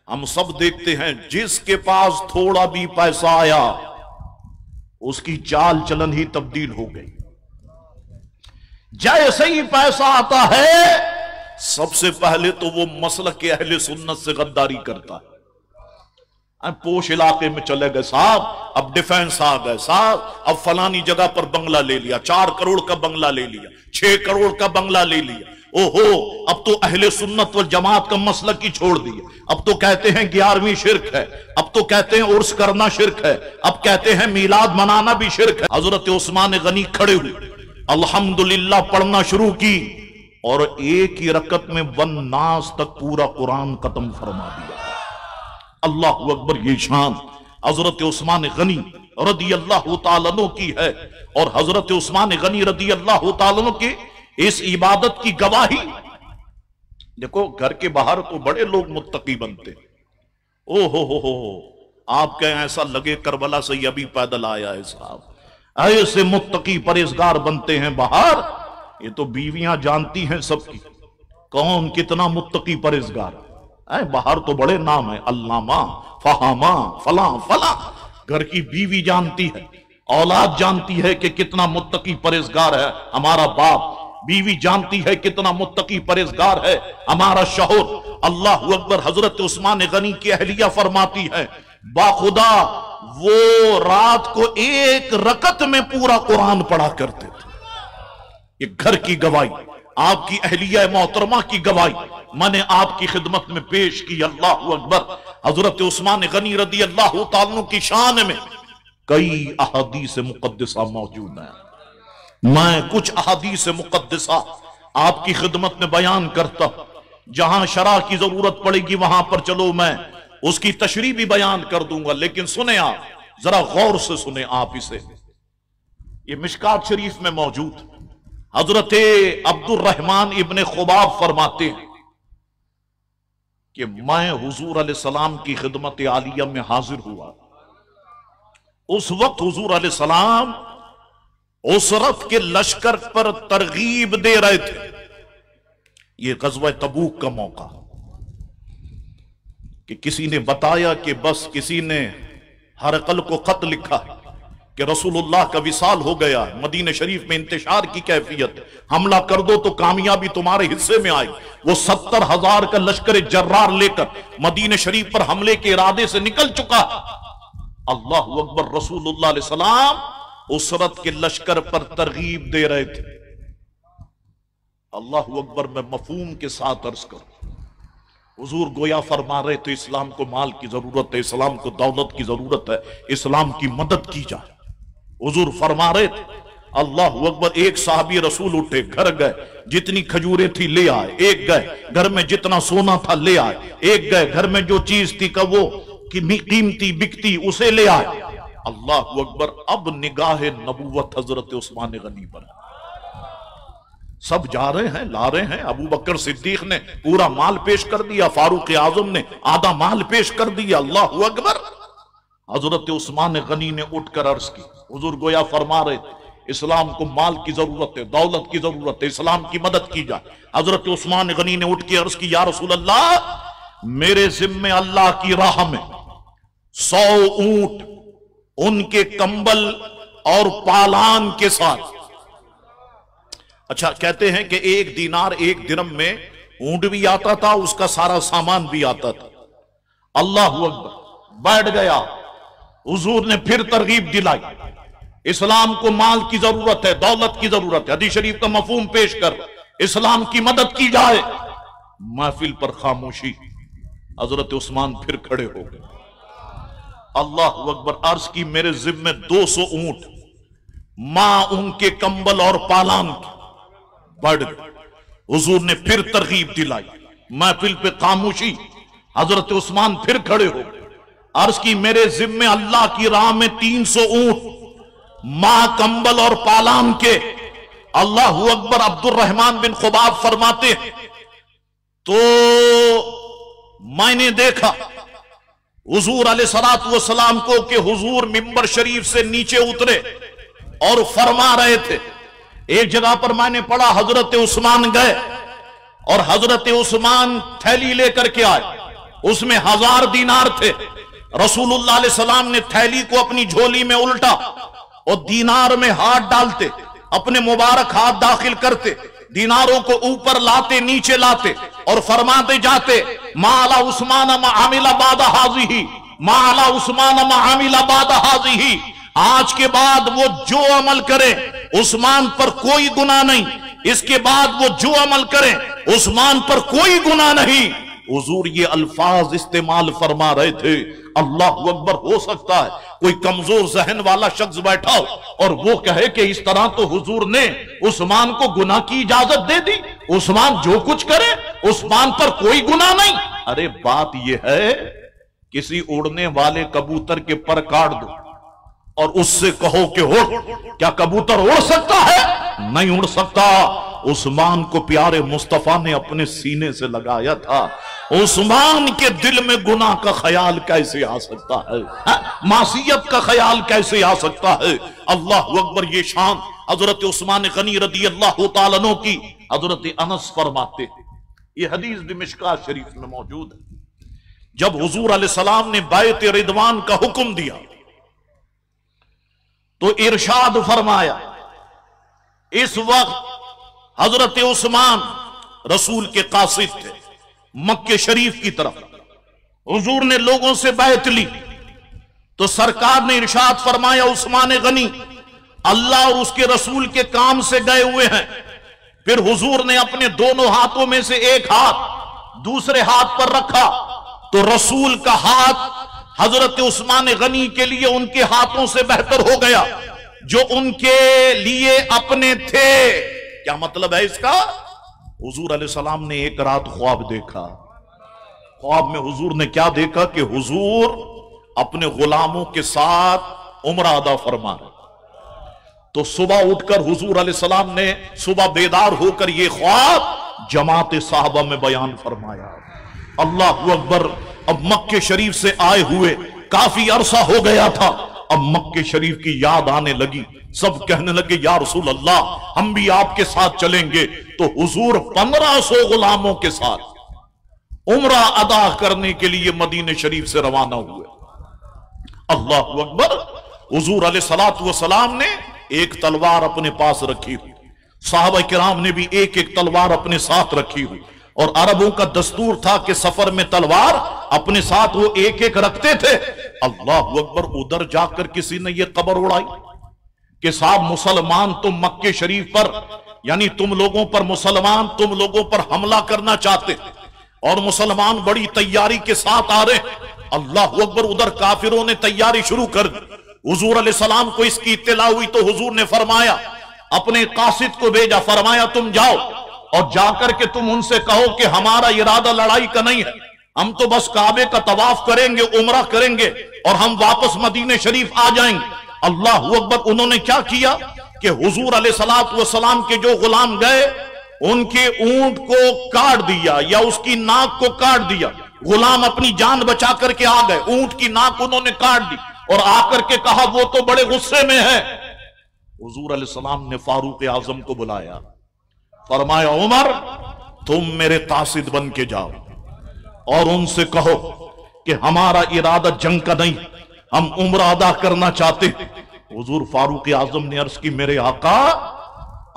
हम सब देखते हैं जिसके पास थोड़ा भी पैसा आया उसकी चाल चलन ही तब्दील हो गई। जैसे ही पैसा आता है सबसे पहले तो वो मसलक के अहले सुन्नत से गद्दारी करता है। पोश इलाके में चले गए साहब, अब डिफेंस आ गए साहब, अब फलानी जगह पर बंगला ले लिया, 4 करोड़ का बंगला ले लिया, 6 करोड़ का बंगला ले लिया। ओहो, अब तो अहले सुन्नत वल जमात का मसलक ही छोड़ दिया। अब तो कहते हैं 11वीं शिरक है, अब तो कहते हैं उर्स करना शिरक है, अब कहते हैं मीलाद मनाना भी शिरक है। हजरत उस्मान गनी खड़े हुए, अल्हम्दुलिल्लाह पढ़ना शुरू की और एक ही रकत में वन्नास तक पूरा कुरान खत्म फरमा दिया। अल्लाह अकबर। ये शान हजरत उस्मान गनी रदी अल्लाह तआला अन्हु की है। और हजरत उस्मान गनी रदी अल्लाह तआला अन्हु की इस इबादत की गवाही देखो, घर के बाहर तो बड़े लोग मुत्तकी बनते। ओ हो, आप कहें ऐसा लगे करबला से अभी पैदल आया है साहब, ऐसे मुत्तकी परहेजगार बनते हैं बाहर। ये तो बीवियां जानती हैं सबकी कौन कितना मुत्तकी परहेजगार है। बाहर तो बड़े नाम है, अल्लामा, फहामा, फला फला। घर की बीवी जानती है, औलाद जानती है कि कितना मुत्तकी परहेजगार है हमारा बाप। बीवी जानती है कितना मुत्तकी परहेजगार है हमारा शौहर। अल्लाह अकबर। हजरत उस्मान गनी की अहलिया फरमाती है बाखुदा वो रात को एक रकत में पूरा कुरान पढ़ा करते थे। ये घर की गवाही, आपकी अहलिया मोहतरमा की गवाही मैंने आपकी खिदमत में पेश की। अल्लाह अकबर। हजरत उस्मान गनी रदी अल्लाह तआला की शान में कई अहादीस मुकद्दसा मौजूद हैं। मैं कुछ अहादीस मुकद्दसा आपकी खिदमत में बयान करता हूं। जहां शरा की जरूरत पड़ेगी वहां पर चलो मैं उसकी तशरीह भी बयान कर दूंगा, लेकिन सुने आप, जरा गौर से सुने आप इसे। ये मिशकात शरीफ में मौजूद हजरत अब्दुर रहमान इब्ने खुबाब फरमाते हैं कि मैं हुजूर अलैहिस्सलाम की खिदमत आलिया में हाजिर हुआ। उस वक्त हुजूर अलैहिस्सलाम उसरत के लश्कर पर तरगीब दे रहे थे। यह गज़वा तबूक का मौका कि किसी ने बताया कि बस किसी ने हरकल को खत लिखा कि रसूलुल्लाह का विसाल हो गया, मदीने शरीफ में इंतशार की कैफियत, हमला कर दो तो कामयाबी तुम्हारे हिस्से में आई। वो 70,000 का लश्कर जर्रार लेकर मदीने शरीफ पर हमले के इरादे से निकल चुका। अल्लाह अकबर। रसूलुल्लाह अलैहि सलाम उसरत के लश्कर पर तरगीब दे रहे थे। अल्लाह अकबर। मैं मफहूम के साथ अर्ज करूं, हुजूर गोया फरमा रहे थे इस्लाम को माल की जरूरत है, इस्लाम को दौलत की जरूरत है, इस्लाम की मदद की जाए। हुजूर फरमा रहे थे। अल्लाह अकबर। एक साहबी रसूल उठे, घर गए, जितनी खजूरें थी ले आए। एक गए, घर में जितना सोना था ले आए। एक गए, घर में जो चीज थी का वो कीमती बिकती उसे ले आए। अल्लाह अकबर। अब निगाह नबूवत हजरत उस्मान गनी पर। सब जा रहे हैं, ला रहे हैं। अबू बकर सिद्दीक ने पूरा माल पेश कर दिया, फारूक आजम ने आधा माल पेश कर दिया। अल्लाह अकबर। हजरत उस्मान गनी ने उठकर अर्ज की, हुजूर गोया फरमा रहे थे इस्लाम को माल की जरूरत है, दौलत की जरूरत है, इस्लाम की मदद की जाए। हजरत उस्मान गनी ने उठ के अर्ज की, या रसूल अल्लाह मेरे जिम्मे अल्लाह की राह में 100 ऊंट, उनके कंबल और पालान के साथ। अच्छा, कहते हैं कि एक दीनार एक दिरहम में ऊंट भी आता था, उसका सारा सामान भी आता था। अल्लाह अकबर। बैठ गया। हुजूर ने फिर तरगीब दिलाई, इस्लाम को माल की जरूरत है, दौलत की जरूरत है, हदीस शरीफ का मफहूम पेश कर, इस्लाम की मदद की जाए। महफिल पर खामोशी। हजरत उस्मान फिर खड़े हो गए। अल्लाह अकबर। अर्ज की, मेरे जिम्मे 200 ऊंट, मां उनके कंबल और पालान की। बढ़ गए। हुजूर ने फिर तरगीब दिलाई। महफिल पे खामोशी। हजरत उस्मान फिर खड़े हो गए। अर्ज की, मेरे जिम्मे अल्लाह की राह में 300 ऊंट, मां कंबल और पालान के। अल्लाह अकबर। अब्दुर रहमान बिन खुबाब फरमाते हैं तो मैंने देखा हुजूर अलैहिस्सलातु वस्सलाम को कि हुजूर मिंबर शरीफ से नीचे उतरे और फरमा रहे थे। एक जगह पर मैंने पढ़ा हजरत उस्मान गए और हजरत उस्मान थैली लेकर के आए, उसमें 1000 दीनार थे। रसूलुल्लाह अलैहि सलाम ने थैली को अपनी झोली में उल्टा और दीनार में हाथ डालते, अपने मुबारक हाथ दाखिल करते, दीनारों को ऊपर लाते, नीचे लाते और फरमाते जाते, माला उस्मान मा आमिला बाद हाज़िही, माला उस्मान मा आमिला बाद हाज़िही। आज के बाद वो जो अमल करे उस्मान पर कोई गुनाह नहीं, इसके बाद वो जो अमल करे उस्मान पर कोई गुनाह नहीं। हुजूर ये अल्फाज इस्तेमाल फरमा रहे थे। अल्लाह अकबर। हो सकता है कोई कमजोर जहन वाला शख्स बैठा हो और वो कहे कि इस तरह तो हुजूर ने उस्मान को गुनाह की इजाजत दे दी, उस्मान जो कुछ करे उस्मान पर कोई गुनाह नहीं। अरे बात यह है, किसी उड़ने वाले कबूतर के पर काट दो और उससे कहो कि उड़, क्या कबूतर उड़ सकता है? नहीं उड़ सकता। उस्मान को प्यारे मुस्तफा ने अपने सीने से लगाया था। उस्मान के दिल में गुनाह का ख्याल कैसे आ सकता है? मासियत का ख्याल कैसे आ सकता है? अल्लाह अकबर। ये शान हजरत उस्मान गनी रदी अल्लाह तआला अन्हु की। हजरत अनस फरमाते, ये हदीस भी मिशकात शरीफ में मौजूद है, जब हुजूर अलैहिस्सलाम ने बैत रिदवान का हुक्म दिया तो इरशाद फरमाया, इस वक्त हजरत उस्मान रसूल के कासिद थे मक्के शरीफ की तरफ। हुजूर ने लोगों से बैत ली तो सरकार ने इरशाद फरमाया, उस्मान गनी अल्लाह और उसके रसूल के काम से गए हुए हैं। फिर हुजूर ने अपने दोनों हाथों में से एक हाथ दूसरे हाथ पर रखा तो रसूल का हाथ हजरत उस्मान गनी के लिए उनके हाथों से बेहतर हो गया जो उनके लिए अपने थे। क्या मतलब है इसका? हुजूर अलैहिस्सलाम ने एक रात ख्वाब देखा। ख्वाब में हुजूर ने क्या देखा कि हुजूर अपने गुलामों के साथ उम्रा अदा फरमा रहे। तो सुबह उठकर हुजूर अलैहिस्सलाम ने सुबह बेदार होकर यह ख्वाब जमात साहबा में बयान फरमाया। अल्लाह अकबर। अब मक्के शरीफ से आए हुए काफी अरसा हो गया था। अब मक्के शरीफ की याद आने लगी। सब कहने लगे, या रसूल अल्लाह हम भी आपके साथ चलेंगे। तो हुजूर 1500 गुलामों के साथ उम्रा अदा करने के लिए मदीने शरीफ से रवाना हुए। अल्लाह अकबर। हुजूर अलैहिस्सलातु वस्सलाम ने एक तलवार अपने पास रखी हुई, साहबा किराम ने भी एक एक तलवार अपने साथ रखी हुई। और अरबों का दस्तूर था कि सफर में तलवार अपने साथ वो एक एक रखते थे। अल्लाह अकबर। उधर जाकर किसी ने ये खबर उड़ाई कि साहब मुसलमान तुम मक्के शरीफ पर, यानी तुम लोगों पर मुसलमान तुम लोगों पर हमला करना चाहते और मुसलमान बड़ी तैयारी के साथ आ रहे। अल्लाह अकबर। उधर काफिरों ने तैयारी शुरू कर दी। हुजूर अलैहिस्सलाम को इसकी इत्तला हुई तो हुजूर ने फरमाया, अपने कासिद को भेजा, फरमाया तुम जाओ और जाकर के तुम उनसे कहो कि हमारा इरादा लड़ाई का नहीं है, हम तो बस काबे का तवाफ करेंगे, उम्रा करेंगे और हम वापस मदीने शरीफ आ जाएंगे। अल्लाह अकबर। उन्होंने क्या किया कि हुजूर अलैहिस्सलातु वस्सलाम के जो गुलाम गए उनके ऊंट को काट दिया या उसकी नाक को काट दिया। गुलाम अपनी जान बचा करके आ गए, ऊंट की नाक उन्होंने काट दी और आकर के कहा वो तो बड़े गुस्से में है। हुजूर अलैहिस्सलाम ने फारूक आजम को बुलाया, फरमाया उमर तुम मेरे कासिद बन के जाओ और उनसे कहो कि हमारा इरादा जंग का नहीं, हम उम्रा अदा करना चाहते। हुजूर फारूक आजम ने अर्ज की, मेरे आका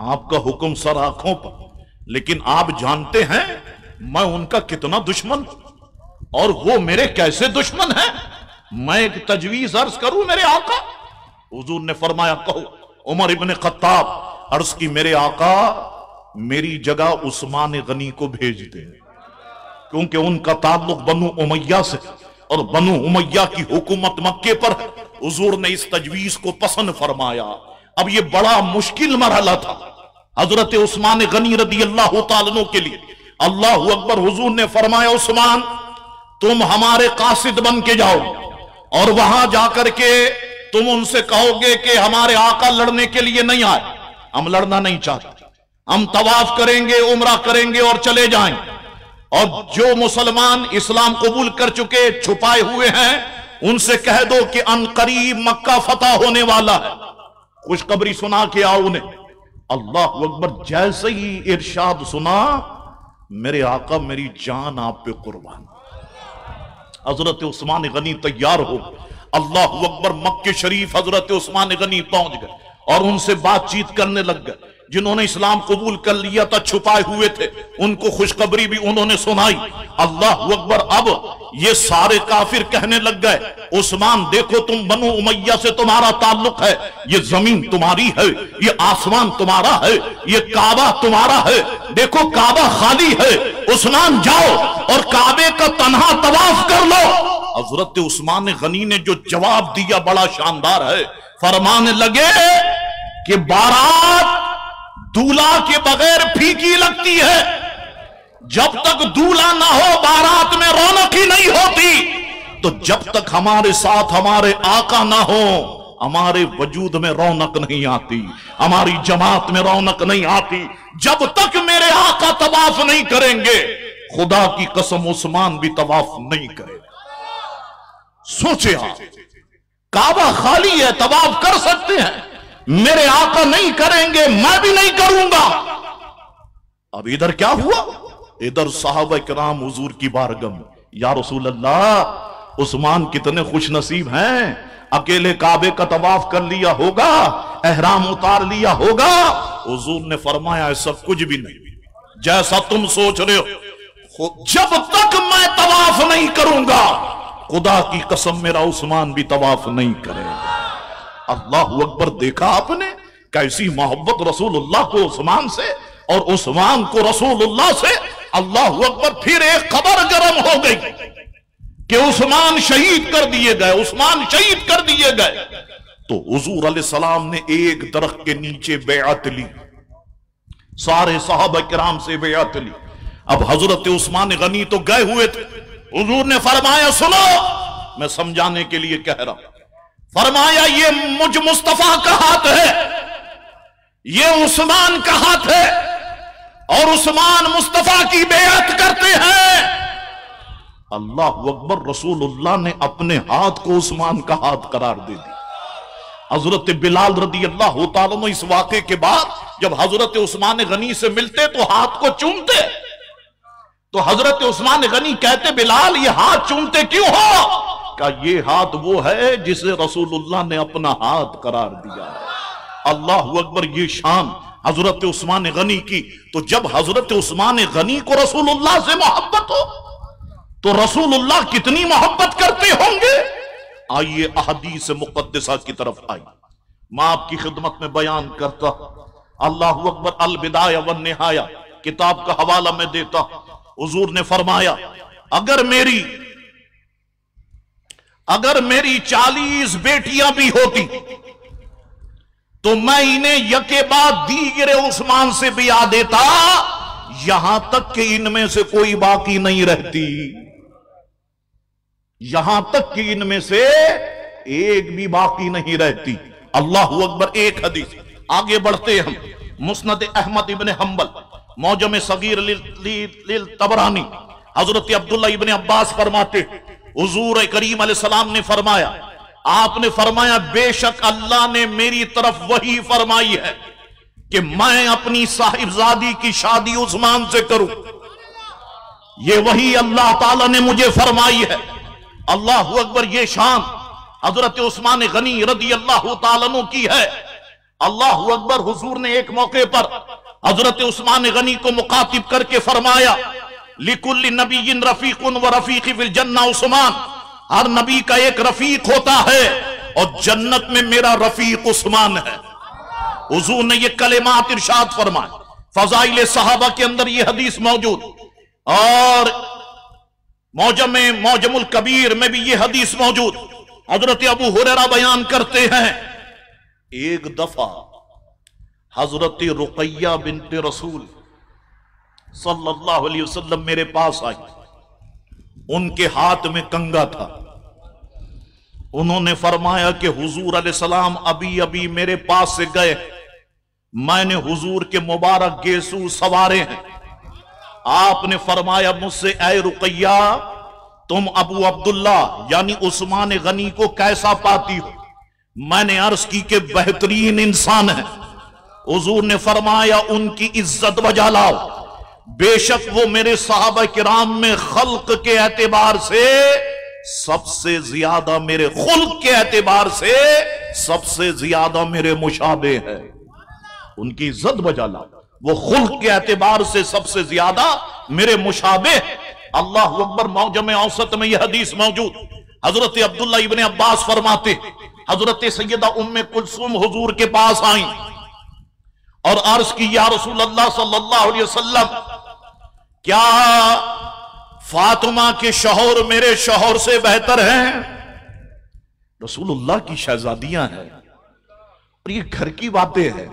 आपका हुक्म सर आंखों पर, लेकिन आप जानते हैं मैं उनका कितना दुश्मन और वो मेरे कैसे दुश्मन हैं। मैं एक तजवीज अर्ज करूं मेरे आका? हुजूर ने फरमाया कहो। उमर इब्ने खत्ताब अर्ज की, मेरे आका मेरी जगह उस्मान गनी को भेज दे, क्योंकि उनका ताल्लुक बनु उमैया से और बनु उमैया की हुकूमत मक्के पर। हुजूर ने इस तजवीज को पसंद फरमाया। अब यह बड़ा मुश्किल मरहला था हजरत उस्मान गनी रदी अल्लाह तआला अन्हु के लिए। अल्लाह अकबर। हुजूर ने फरमाया, उस्मान तुम हमारे कासिद बन के जाओ और वहां जाकर के तुम उनसे कहोगे कि हमारे आका लड़ने के लिए नहीं आए, हम लड़ना नहीं चाहते, हम तवाफ करेंगे, उम्रा करेंगे और चले जाएंगे। और जो मुसलमान इस्लाम कबूल कर चुके छुपाए हुए हैं उनसे कह दो कि अनकरीब मक्का फतह होने वाला है, खुशखबरी सुना के आओ उन्हें। अल्लाह अकबर। जैसे ही इरशाद सुना, मेरे आका मेरी जान आप पे कुर्बान। हजरत उस्मान गनी तैयार हो। अल्लाह अकबर। मक्के शरीफ हजरत उस्मान गनी पहुंच गए और उनसे बातचीत करने लग गए। जिन्होंने इस्लाम कबूल कर लिया था छुपाए हुए थे, उनको खुशखबरी भी उन्होंने सुनाई। अल्लाह अकबर। अब ये सारे काफिर कहने लग गए, उस्मान देखो तुम बनु उमैया से तुम्हारा ताल्लुक है, ये जमीन तुम्हारी है, ये आसमान तुम्हारा है, ये काबा तुम्हारा है, देखो काबा खाली है, उस्मान जाओ और काबे का तन्हा तवाफ कर लो। हजरत उस्मान गनी ने जो जवाब दिया बड़ा शानदार है। फरमाने लगे कि बारात दूल्हा के बगैर फीकी लगती है, जब तक दूल्हा ना हो बारात में रौनक ही नहीं होती। तो जब तक हमारे साथ हमारे आका ना हो हमारे वजूद में रौनक नहीं आती, हमारी जमात में रौनक नहीं आती। जब तक मेरे आका तवाफ नहीं करेंगे, खुदा की कसम उस्मान भी तवाफ नहीं करेगा। सोचे आप, काबा खाली है, तवाफ कर सकते हैं, मेरे आका नहीं करेंगे, मैं भी नहीं करूंगा। अब इधर क्या हुआ? इधर साहबा किराम हुजूर की बारगाह में, या रसूल अल्लाह उस्मान कितने खुश नसीब हैं, अकेले काबे का तवाफ कर लिया होगा, एहराम उतार लिया होगा, हुजूर ने फरमाया ऐसा कुछ भी नहीं, जैसा तुम सोच रहे हो। जब तक मैं तवाफ नहीं करूंगा, खुदा की कसम मेरा उस्मान भी तवाफ नहीं करेगा। अल्लाह अकबर। देखा आपने कैसी मोहब्बत रसूलुल्लाह को उस्मान से और उस्मान को रसूलुल्लाह से। अल्लाह अकबर। फिर एक खबर गर्म हो गई कि उस्मान शहीद कर दिए गए, उस्मान शहीद कर दिए गए। तो हुजूर अलैहिस्सलाम ने एक दरख्त के नीचे बैअत ली, सारे सहाबा किराम से बैअत ली। अब हजरत उस्मान गनी तो गए हुए थे। हुजूर ने फरमाया सुनो, मैं समझाने के लिए कह रहा हूं। फरमाया ये मुझ मुस्तफा का हाथ है, ये उस्मान का हाथ है, और उस्मान मुस्तफा की बेअत करते हैं। अल्लाह अकबर। रसूलुल्लाह ने अपने हाथ को उस्मान का हाथ करार दे दिया। हजरत बिलाल रदी अल्लाह तआला अन्हु इस वाक़े के बाद जब हजरत उस्मान गनी से मिलते तो हाथ को चूमते, तो हजरत उस्मान गनी कहते बिलाल ये हाथ चूमते क्यों हो? का ये हाथ वो है जिसे रसूलुल्लाह ने अपना हाथ करार दिया है। अल्लाह अकबर। ये शान हजरत उस्मान गनी की। तो जब हजरत उस्मान गनी को रसूलुल्लाह से मोहब्बत हो तो रसूलुल्लाह कितनी मोहब्बत करते होंगे। आइए अहदीस मुक़द्दसा की तरफ आई, मैं आपकी खिदमत में बयान करता। अल्लाह अकबर। अल बिदाया वन निहाया किताब का हवाला मैं देता। हुजूर ने फरमाया अगर मेरी 40 बेटियां भी होती तो मैं इन्हें यके बाद दीगरे उस्मान से ब्याह देता, यहां तक कि इनमें से कोई बाकी नहीं रहती, यहां तक कि इनमें से एक भी बाकी नहीं रहती। अल्लाह अकबर। एक हदीस आगे बढ़ते हम। मुस्नद अहमद इब्न हंबल मौजम सगीर लिल तबरानी हजरत अब्दुल्ला इब्न अब्बास फरमाते हुजूर करीम अलैहिस्सलाम ने फरमाया, आपने फरमाया बेशक अल्लाह ने मेरी तरफ वही फरमाई है कि मैं अपनी साहिबजादी की शादी उस्मान से करूं। ये वही अल्लाह ताला ने मुझे फरमाई है। अल्लाह अकबर। ये शान हजरत उस्मान गनी रदी अल्लाह ताला अन्हु की है। अल्लाह अकबर। हुजूर ने एक मौके पर हजरत उस्मान गनी को मुखातिब करके फरमाया लिकुल्ली नबीयिन रफीकुन व रफीकी फिल जन्नह उस्मान। हर नबी का एक रफीक होता है और जन्नत में मेरा रफीक उस्मान है। हुजूर ने ये कलेमात इरशाद फरमाए। फजाइल सहाबा के अंदर ये हदीस मौजूद और मौजमुल कबीर में भी ये हदीस मौजूद। हजरत अबू हुरैरा बयान करते हैं एक दफा हजरत रुकैया बिन्ते रसूल सल्लल्लाहु अलैहि वसल्लम मेरे पास आई। उनके हाथ में कंगा था। उन्होंने फरमाया कि हुजूर अलैहिस्सलाम अभी अभी मेरे पास से गए, मैंने हुजूर के मुबारक गेसू सवारे हैं। आपने फरमाया मुझसे ऐ रुकैया तुम अबू अब्दुल्ला यानी उस्मान गनी को कैसा पाती हो? मैंने अर्ज की कि बेहतरीन इंसान है। हुजूर ने फरमाया उनकी इज्जत बजा लाओ, बेशक वो मेरे सहाबा किराम में खल्क के एतबार से सबसे ज्यादा, मेरे खुल्क के एतबार से सबसे ज्यादा मेरे मुशाबे है। उनकी इज्जत बजा लाओ, वो खुल्क के एतबार से सबसे ज्यादा मेरे मुशाबे। अल्लाह अकबर। मौजम औसत में यह हदीस मौजूद। हजरत अब्दुल्ला इब्न अब्बास फरमाते हजरत सैयदा उम्मे कुलसूम हुजूर के पास आई और अर्ज की या रसूल अल्लाह सल्लल्लाहु अलैहि वसल्लम, क्या फातिमा के शौहर मेरे शौहर से बेहतर हैं? रसूलुल्लाह की शहजादियां हैं और ये घर की बातें हैं।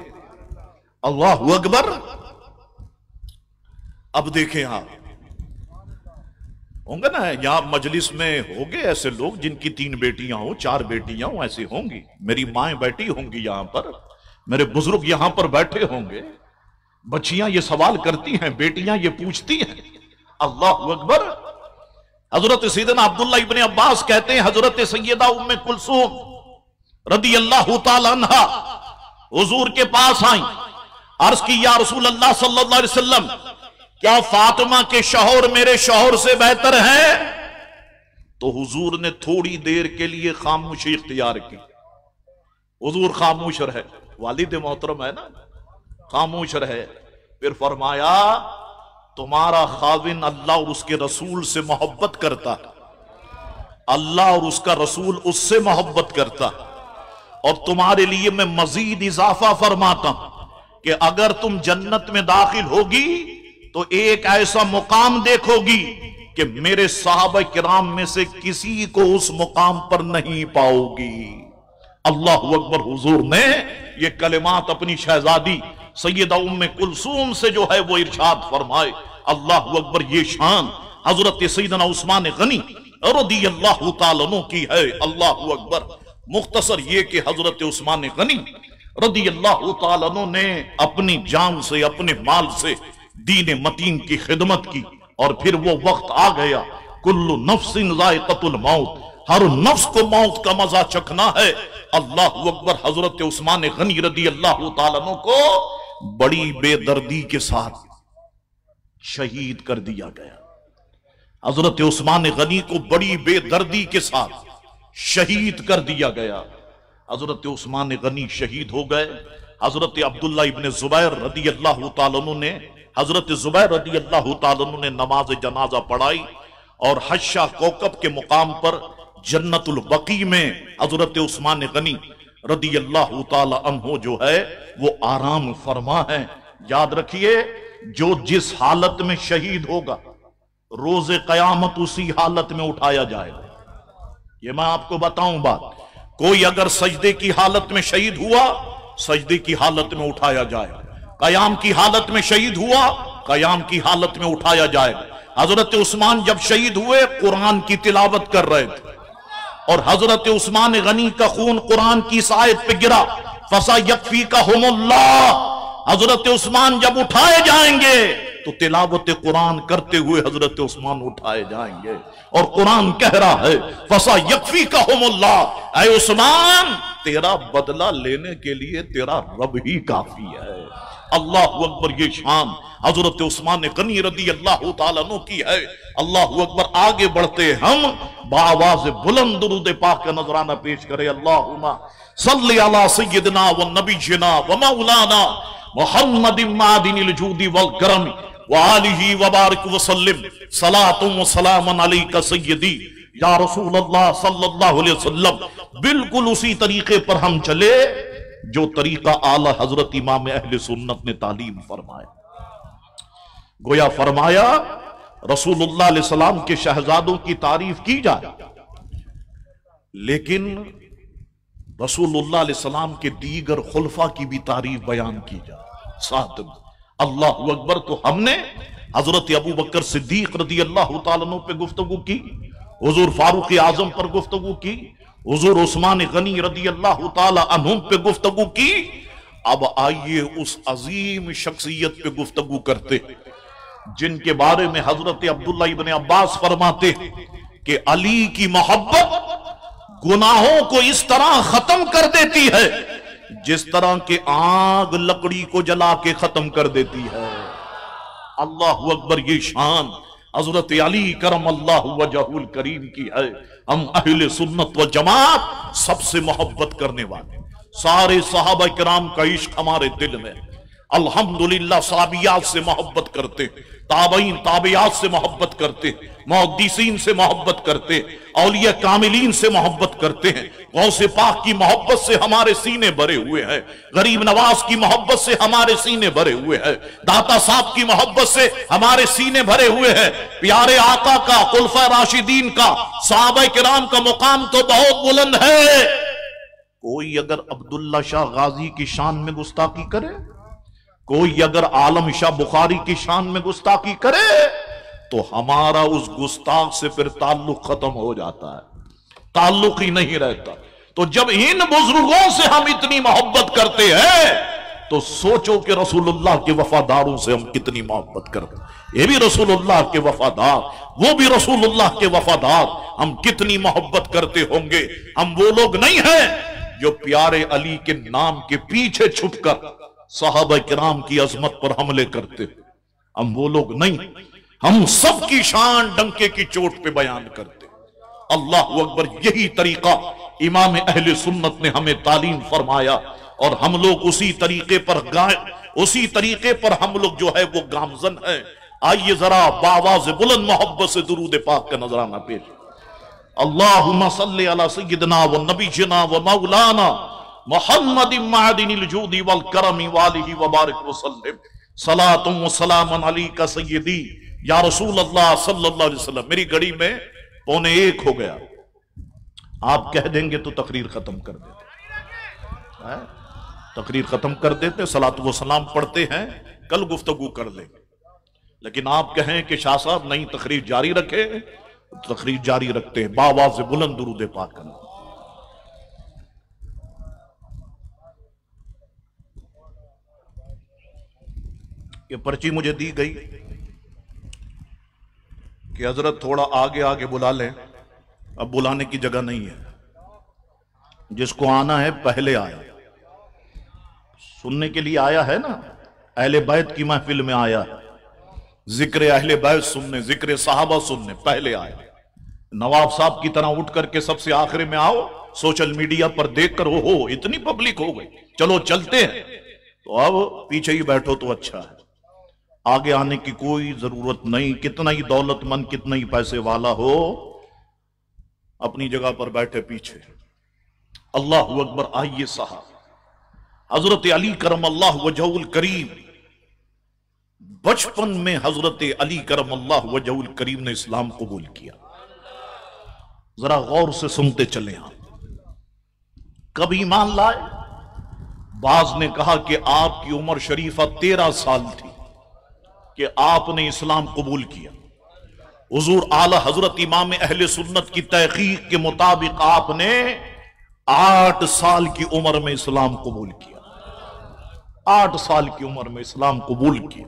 अल्लाह अकबर। अब देखें आप होंगे ना यहां मजलिस में होंगे ऐसे लोग जिनकी 3 बेटियां हो, 4 बेटियां हो, ऐसी होंगी। मेरी माएं बैठी होंगी यहां पर, मेरे बुजुर्ग यहां पर बैठे होंगे। बच्चियां ये सवाल करती हैं, बेटियां ये पूछती हैं। अल्लाह अकबर। हजरत सैयदना अब्दुल्ला इब्न अब्बास कहते हैं हजरत सैयदा उम्मे कुलसूम रदी अल्लाह तआला अन्हा हुजूर के पास आई। अर्ज की या रसूल अल्लाह सल्लल्लाहु अलैहि वसल्लम, क्या फातिमा के शौहर मेरे शौहर से बेहतर हैं? तो हुजूर ने थोड़ी देर के लिए खामोशी इख्तियार की। हुजूर खामोश रहे। वालिद मोहतरम है ना, खामोश रहे। फिर फरमाया तुम्हारा खाविन अल्लाह और उसके रसूल से मोहब्बत करता, अल्लाह और उसका रसूल उससे मोहब्बत करता, और तुम्हारे लिए मैं मजीद इजाफा फरमाता हूं कि अगर तुम जन्नत में दाखिल होगी तो एक ऐसा मुकाम देखोगी कि मेरे साहबा किराम में से किसी को उस मुकाम पर नहीं पाओगी। अल्लाह अकबर। हुजूर ने ये कलिमात अपनी शहजादी सैयदा उम्मे कुलसूम से जो है वो इरशाद फरमाए। अल्लाह अकबर। ये शान हजरत सैयदना उस्मान गनी रदियल्लाहु ताला अन्हु की है। अल्लाह अकबर। मुख्तसर ये कि हजरत उस्मान गनी रदियल्लाहु ताला अन्हु ने अपनी जान से, अपने माल से दीन मतीन की खिदमत की, और फिर वो वक्त आ गया कुल्लु नफ्सिन ज़ाइक़तुल मौत, हर नफ्स को मौत का मजा चखना है। अल्लाह अकबर। हजरत उस्मान गनी रदियल्लाहु ताला अन्हु को बड़ी बेदर्दी के साथ शहीद कर दिया गया। हजरत उस्मान गनी को बड़ी बेदर्दी के साथ शहीद कर दिया गया। हजरत उस्मान गनी शहीद हो गए। हजरत अब्दुल्ला इब्ने जुबैर रदियल्लाहु ताला अन्हु ने, हजरत जुबैर रदियल्लाहु ताला अन्हु ने नमाज जनाजा पढ़ाई, और हश्शा कौकब के मुकाम पर जन्नतुल बकी में हजरत उस्मान गनी रदियल्लाहु ताला अन्हु जो है वो आराम फरमा है। याद रखिए, जो जिस हालत में शहीद होगा रोजे कयामत उसी हालत में उठाया जाएगा। ये मैं आपको बताऊं बात, कोई अगर सजदे की हालत में शहीद हुआ, सजदे की हालत में उठाया जाएगा। कयाम की हालत में शहीद हुआ, कयाम की हालत में उठाया जाएगा। हजरत उस्मान जब शहीद हुए कुरान की तिलावत कर रहे थे, और हजरत उस्मान गनी का खून कुरान की इस आयत पे गिरा, फसा यकफीकहुमुल्लाह। हजरत उस्मान जब उठाए जाएंगे तो तिलावत कुरान करते हुए हजरत उस्मान उठाए जाएंगे, और कुरान कह रहा है फसा यकफीकहुमुल्लाह, ऐ उस्मान तेरा बदला लेने के लिए तेरा रब ही काफी है। अल्लाह अकबर। ये शान हजरत उस्मान गनी रदियल्लाहु ताला अन्हु की है। अल्लाह अकबर। आगे बढ़ते हम बावाज बुलंद दुरूद पाक का नजराना पेश करें। अल्लाहुम्मा सल्ली अला सय्यिदिना व नबिय्यिना व मौलाना मुहम्मदिन मादिनिल जूदी वल करम व आलिहि व बारिक व सल्लिम सलातुम व सलामन अलैका सय्यदी या रसूल अल्लाह सल्लल्लाहु अलैहि वसल्लम। बिल्कुल उसी तरीके पर हम चले जो तरीका आला हजरत इमाम अहले सुन्नत ने तालीम फरमाया। गोया फरमाया रसूलुल्लाह अलैहि सलाम के शहजादों की तारीफ की जाए, लेकिन रसूलुल्लाह अलैहि सलाम के दीगर खुलफा की भी तारीफ बयान की जाए साथ में। अल्लाह अकबर। तो हमने हजरत अबू बकर सिद्दीक रदियल्लाहु ताला अन्हु पे गुफ्तगू की, हुजूर फारूक आजम पर गुफ्तगू की, हुजूर उस्मान गनी रदियल्लाहु ताला अन्हु पे गुफ्तगू की। अब आइए उस अजीम शख्सियत पे गुफ्तगू करते जिनके बारे में हजरत अब्दुल्ला इब्ने अब्बास फरमाते कि अली की मोहब्बत गुनाहों को इस तरह खत्म कर देती है जिस तरह के आग लकड़ी को जला के खत्म कर देती है। अल्लाह अकबर। ये शान हजरत अली करम अल्लाहु वजहुल करीम की है। हम अहले सुन्नत व जमात सबसे मोहब्बत करने वाले, सारे सहाबा किराम का इश्क हमारे दिल में। अल्हम्दुलिल्लाह साबियात से मोहब्बत करते, ताबईन ताबियात से मोहब्बत करते, मुहद्दिसीन से मोहब्बत करते, औलिया कामिलीन से मोहब्बत करते हैं। गौसे पाक की मोहब्बत से हमारे सीने भरे हुए हैं, गरीब नवाज की मोहब्बत से हमारे सीने भरे हुए हैं, दाता साहब की मोहब्बत से हमारे सीने भरे हुए हैं। प्यारे आका का, खुलफा राशिदीन का, सहाबा किराम का मुकाम तो बहुत बुलंद है। कोई अगर अब्दुल्ला शाह गाजी की शान में गुस्ताखी करे, कोई अगर आलम शाह बुखारी की शान में गुस्ताखी करे, तो हमारा उस गुस्ताख से फिर ताल्लुक खत्म हो जाता है, ताल्लुक ही नहीं रहता। तो जब इन बुजुर्गों से हम इतनी मोहब्बत करते हैं तो सोचो कि रसूलुल्लाह के वफादारों से हम कितनी मोहब्बत करते हैं। ये भी रसूलुल्लाह के वफादार, वो भी रसूलुल्लाह के वफादार, हम कितनी मोहब्बत करते होंगे। हम वो लोग नहीं हैं जो प्यारे अली के नाम के पीछे छुपकर सहाबा किराम की अजमत पर हमले करते, हम वो लोग नहीं। हम सबकी शान डंके की चोट पे बयान करते। अल्लाह अकबर। यही तरीका इमाम अहले सुन्नत ने हमें तालीम फरमाया और हम लोग उसी तरीके पर उसी तरीके पर हम लोग जो है वो गामजन है। आइए जरा बावाज़ बुलंद मोहब्बत से दुरूद पाक का नजराना पेश। अल्लाहुम्मा सल्ली अला सय्यिदिना व नबीना व मौलाना मुहम्मदिन मअदिनिल जूदी वल करमी वालिही व बारिक व सल्लिम सलातुम व सलामन अलैका सय्यदी या रसूल अल्लाह सल्लल्लाहु अलैहि वसल्लम। मेरी घड़ी में 1:15 हो गया, आप कह देंगे तो तकरीर खत्म कर देते, तकरीर खत्म कर देते, सलात व सलाम पढ़ते हैं, कल गुफ्तगू कर लेंगे। लेकिन आप कहें कि शाह साहब नहीं तकरीर जारी रखे, तकरीर जारी रखते हैं। बावाज़ बुलंद दुरूद पाक करना। ये पर्ची मुझे दी गई कि हजरत थोड़ा आगे आगे बुला लें, अब बुलाने की जगह नहीं है, जिसको आना है पहले आया, सुनने के लिए आया है ना, अहले बैत की महफिल में आया है, जिक्र अहले बैत सुनने, जिक्र सहाबा सुनने पहले आया। नवाब साहब की तरह उठ करके सबसे आखिर में आओ, सोशल मीडिया पर देखकर हो इतनी पब्लिक हो गई, चलो चलते हैं, तो अब पीछे ही बैठो तो अच्छा है, आगे आने की कोई जरूरत नहीं। कितना ही दौलतमंद, कितना ही पैसे वाला हो, अपनी जगह पर बैठे पीछे। अल्लाह अकबर। आइए साहब, हजरत अली करम अल्लाह वजहुल करीम, बचपन में हजरत अली करम अल्लाह वजहुल करीम ने इस्लाम कबूल किया। जरा गौर से सुनते चले आप। कब ईमान लाए? बाज ने कहा कि आपकी उम्र शरीफा 13 साल थी कि आपने इस्लाम कबूल किया। हुजूर आला हजरत इमाम अहले सुन्नत की तहकीक के मुताबिक आपने 8 साल की उम्र में इस्लाम कबूल किया। 8 साल की उम्र में इस्लाम कबूल किया।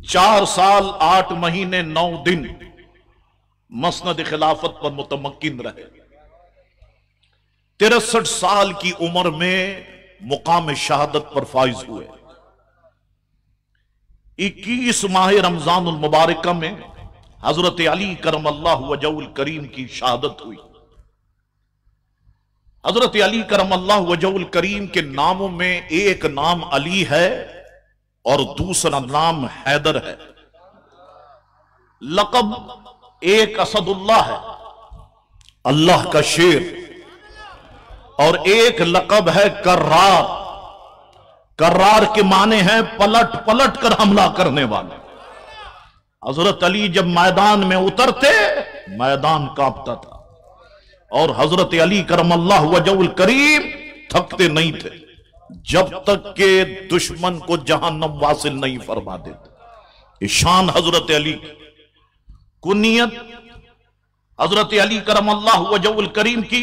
4 साल 8 महीने 9 दिन मसनद खिलाफत पर मुतमक्किन रहे। 63 साल की उम्र में मुकाम शहादत पर फाइज हुए। 21 माह रमजानुल मुबारक में हजरत अली करम अल्लाह वजहुल करीम की शहादत हुई। हजरत अली करम अल्लाह वजहुल करीम के नामों में एक नाम अली है और दूसरा नाम हैदर है। लक़ब एक असदुल्लाह है, अल्लाह का शेर, और एक लक़ब है कर्रार। कर्रार के माने हैं पलट पलट कर हमला करने वाले। हजरत अली जब मैदान में उतरते, मैदान कांपता था, और हजरत अली करम अल्लाह वजहुल करीम थकते नहीं थे जब तक के दुश्मन को जहन्नम वासिल नहीं फरमा देते। शान हजरत अली। कुनियत हजरत अली करम अल्लाह वजहुल करीम की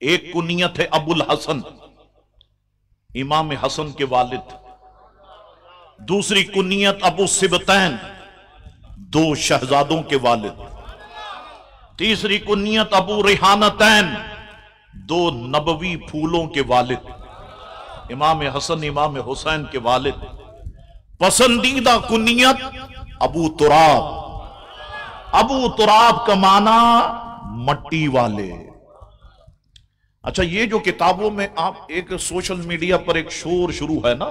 एक कुनियत है अबुल हसन, इमाम हसन के वालिद। दूसरी कुनियत अबू सिबतैन, 2 शहजादों के वालिद। तीसरी कुनियत अबू रिहानतैन, 2 नबवी फूलों के वालिद, इमाम हसन इमाम हुसैन के वालिद। पसंदीदा कुनियत अबू तुराब। अबू तुराब का माना मट्टी वाले। अच्छा, ये जो किताबों में आप एक सोशल मीडिया पर एक शोर शुरू है ना,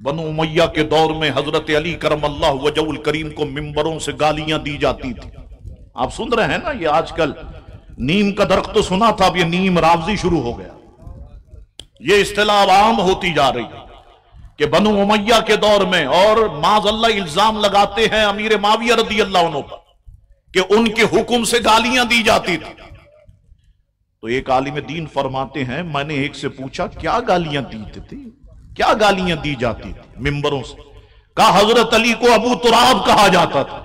बनु उमैया के दौर में हजरत अली करम अल्लाह वजहुल करीम को मिंबरों से गालियां दी जाती थी। आप सुन रहे हैं ना, ये आजकल नीम का दरख्त तो सुना था, अब ये नीम रावजी शुरू हो गया। ये इस्तिलाह आम होती जा रही है कि बनु उमैया के दौर में, और माज़अल्लाह इल्जाम लगाते हैं अमीर माविया रज़ी अल्लाह अन्हु पर कि उनके हुक्म से गालियां दी जाती थी। तो एक आलिम दीन फरमाते हैं, मैंने एक से पूछा क्या गालियां दी थी, क्या गालियां दी जाती थी मिंबरों से? कहा हजरत अली को अबू तुराब कहा जाता था।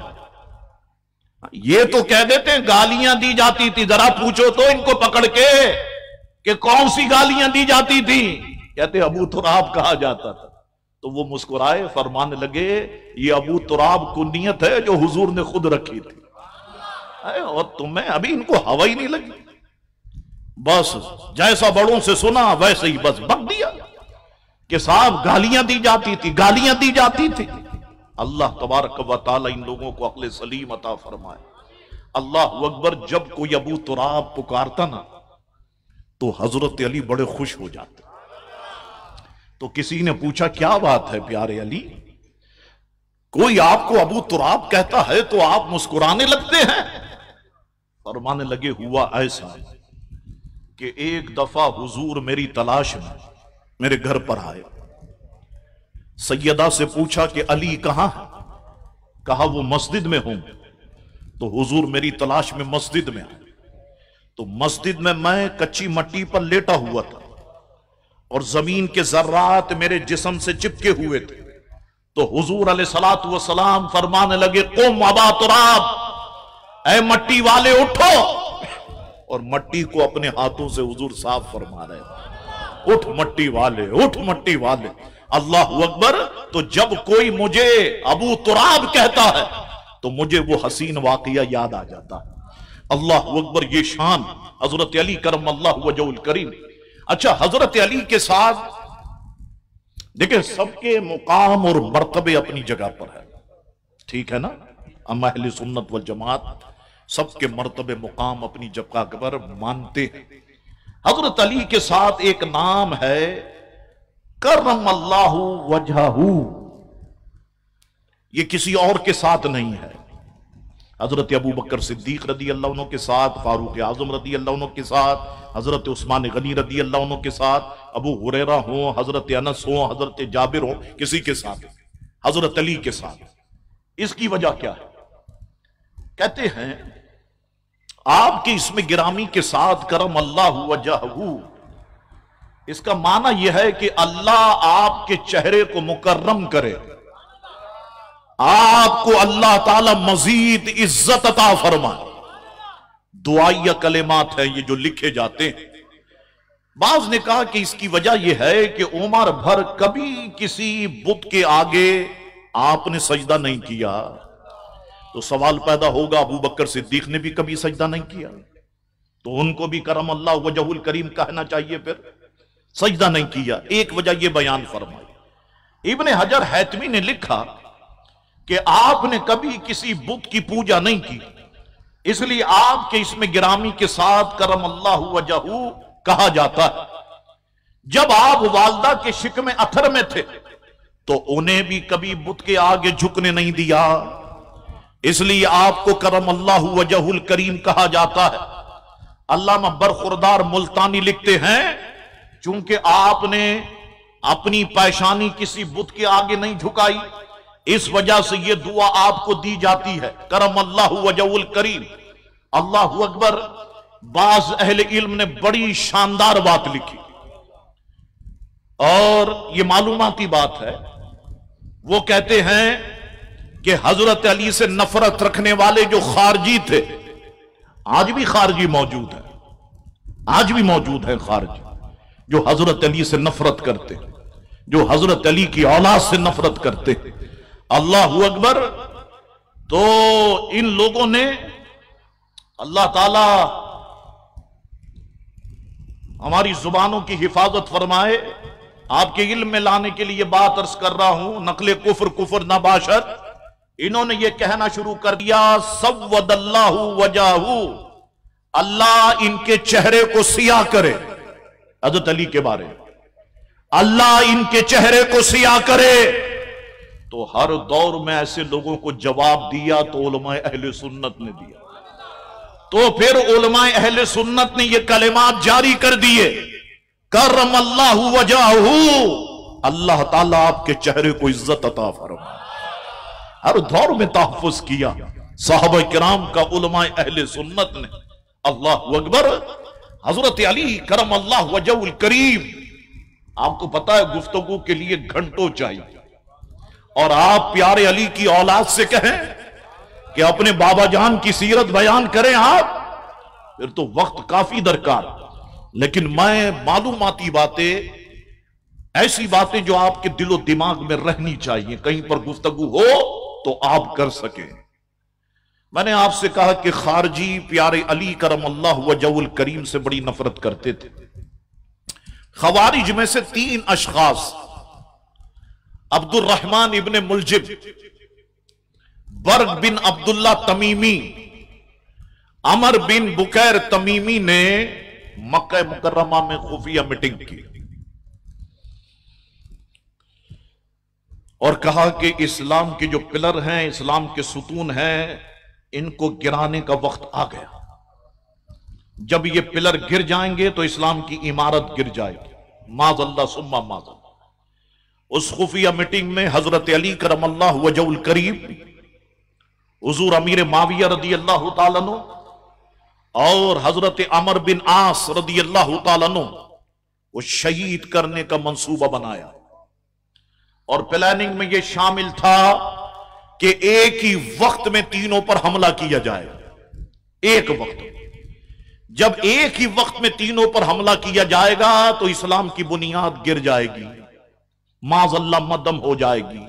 ये तो कह देते हैं गालियां दी जाती थी, जरा पूछो तो इनको पकड़ के कि कौन सी गालियां दी जाती थी। कहते अबू तुराब कहा जाता था। तो वो मुस्कुराए, फरमाने लगे ये अबू तुराब कुनियत है जो हुजूर ने खुद रखी थी, और तुम्हें अभी इनको हवा ही नहीं लगी। बस जैसा बड़ों से सुना वैसे ही बस बक दिया कि साहब गालियां दी जाती थी, गालियां दी जाती थी। अल्लाह तबारक व तआला इन लोगों को अक्ल सलीम अता फरमाए। अल्लाह अकबर। जब कोई अबू तुराब पुकारता ना तो हजरत अली बड़े खुश हो जाते। तो किसी ने पूछा क्या बात है प्यारे अली, कोई आपको अबू तुराब कहता है तो आप मुस्कुराने लगते हैं? फरमाने लगे हुआ ऐसा कि एक दफा हुजूर मेरी तलाश में मेरे घर पर आए। सैयदा से पूछा कि अली कहां है? कहा वो मस्जिद में हूं। तो हुजूर मेरी तलाश में मस्जिद में आए। तो मस्जिद में मैं कच्ची मट्टी पर लेटा हुआ था और जमीन के जर्रात मेरे जिस्म से चिपके हुए थे। तो हुजूर अलैहिस्सलातु वस्सलाम फरमाने लगे कुम अबा तुराब, ऐ मट्टी वाले उठो। और मट्टी को अपने हाथों से हुजूर साफ फरमा रहे, उठ मट्टी वाले, उठ मट्टी वाले। अल्लाहु अकबर। तो जब कोई मुझे अबू तुराब कहता है तो मुझे वो हसीन वाकया याद आ जाता है। अल्लाहु अकबर। ये शान हजरत अली करमल्लाहु वजहुल करीम। अच्छा, हजरत अली के साथ देखिए सबके मुकाम और मर्तबे अपनी जगह पर है, ठीक है ना। हम अहले सुन्नत वल जमात सबके मर्तबे मुकाम अपनी जगह पर मानते हैं। हजरत अली के साथ एक नाम है करमल्लाहु वजहहू, ये किसी और के साथ नहीं है। हजरत अबू बकर सिद्दीक रदी अल्लाह अन्हु के साथ, फारूक आजम रदी अल्लाह अन्हु के साथ, हजरत उस्मान गनी रदी अल्लाह अन्हु के साथ, अबू हुरैरा हो, हजरत अनस हो, हजरत जाबिर हो, किसी के साथ, हजरत अली के साथ। इसकी वजह क्या है? कहते हैं आपके इसमें गिरामी के साथ करम अल्लाह वजहहू, इसका माना यह है कि अल्लाह आपके चेहरे को मुकर्रम करे, आपको अल्लाह ताला मजीद इज्जत अता फरमाए। दुआइया कलेमात है ये जो लिखे जाते हैं। बाज ने कहा कि इसकी वजह यह है कि उम्र भर कभी किसी बुत के आगे आपने सजदा नहीं किया। तो सवाल पैदा होगा अबू बकर सिद्दीक ने भी कभी सजदा नहीं किया, तो उनको भी करम अल्लाह वजहुल करीम कहना चाहिए, फिर सजदा नहीं किया। एक वजह यह बयान फरमाई। इब्ने हजर हैतमी ने लिखा कि आपने कभी किसी बुत की पूजा नहीं की, इसलिए आपके इसमें गिरामी के साथ करम अल्लाह वजहू कहा जाता है। जब आप वालदा के शिकमे अथर में थे तो उन्हें भी कभी बुत के आगे झुकने नहीं दिया, इसलिए आपको करम अल्लाह वजहुल करीम कहा जाता है। अल्लामा बरखुरदार मुल्तानी लिखते हैं चूंकि आपने अपनी पेशानी किसी बुत के आगे नहीं झुकाई, इस वजह से यह दुआ आपको दी जाती है, करम अल्लाह वजहुल करीम। अल्लाहु अकबर। बाज अहले इल्म ने बड़ी शानदार बात लिखी और यह मालूमाती बात है। वो कहते हैं कि हजरत अली से नफरत रखने वाले जो खारजी थे, आज भी खारजी मौजूद है, आज भी मौजूद है खारजी जो हजरत अली से नफरत करते, जो हजरत अली की औलाद से नफरत करते। अल्लाहु अकबर। तो इन लोगों ने, अल्लाह ताला हमारी जुबानों की हिफाजत फरमाए। आपके इल्म में लाने के लिए बात अर्ज कर रहा हूं, नकले कुफर कुफर नबाशत। इन्होंने यह कहना शुरू कर दिया सव्वदल्लाहु वजहू, अल्लाह इनके चेहरे को सिया करे। हजरत अली के बारे में अल्लाह इनके चेहरे को सिया करे। तो हर दौर में ऐसे लोगों को जवाब दिया तो उलमाए अहले सुन्नत ने दिया। तो फिर उलमाए अहले सुन्नत ने ये कलेमात जारी कर दिए, करम अल्लाहु वजहहू, अल्लाह ताला आपके चेहरे को इज्जत अता फरमाए। हर दौर में तहफ़्फ़ुज़ किया सहाबा किराम का उलमाए अहले सुन्नत ने। अल्लाहु अकबर। हजरत अली करम अल्लाह वजहुल करीम, आपको पता है गुफ्तगू के लिए घंटों चाहिए, और आप प्यारे अली की औलाद से कहें कि अपने बाबा जान की सीरत बयान करें आप, फिर तो वक्त काफी दरकार। लेकिन मैं मालूमाती बातें, ऐसी बातें जो आपके दिलो दिमाग में रहनी चाहिए, कहीं पर गुफ्तगू हो तो आप कर सके। मैंने आपसे कहा कि खारजी प्यारे अली करम अल्लाह वजहुल करीम से बड़ी नफरत करते थे। खवारिज में से 3 अशखास, अब्दुर्रहमान इब्ने मुलजिब, बर्ग बिन अब्दुल्ला तमीमी, अमर बिन बुकैर तमीमी ने मक्का मुकर्रमा में खुफिया मीटिंग की। और कहा कि इस्लाम के जो पिलर हैं, इस्लाम के सुतून हैं, इनको गिराने का वक्त आ गया। जब ये पिलर गिर जाएंगे तो इस्लाम की इमारत गिर जाएगी। माज़अल्लाह सुम्मा माज़अल्लाह। उस खुफिया मीटिंग में हजरत अली करमल्लाहु वजहुल करीम, हुजूर अमीर माविया रदी अल्लाह तआला अन्हु और हजरत अमर बिन आस रदी अल्लाह तआला अन्हु वो शहीद करने का मंसूबा बनाया। और प्लानिंग में यह शामिल था कि एक ही वक्त में तीनों पर हमला किया जाए। एक वक्त में, जब एक ही वक्त में तीनों पर हमला किया जाएगा तो इस्लाम की बुनियाद गिर जाएगी, माज़अल्लाह मदम हो जाएगी,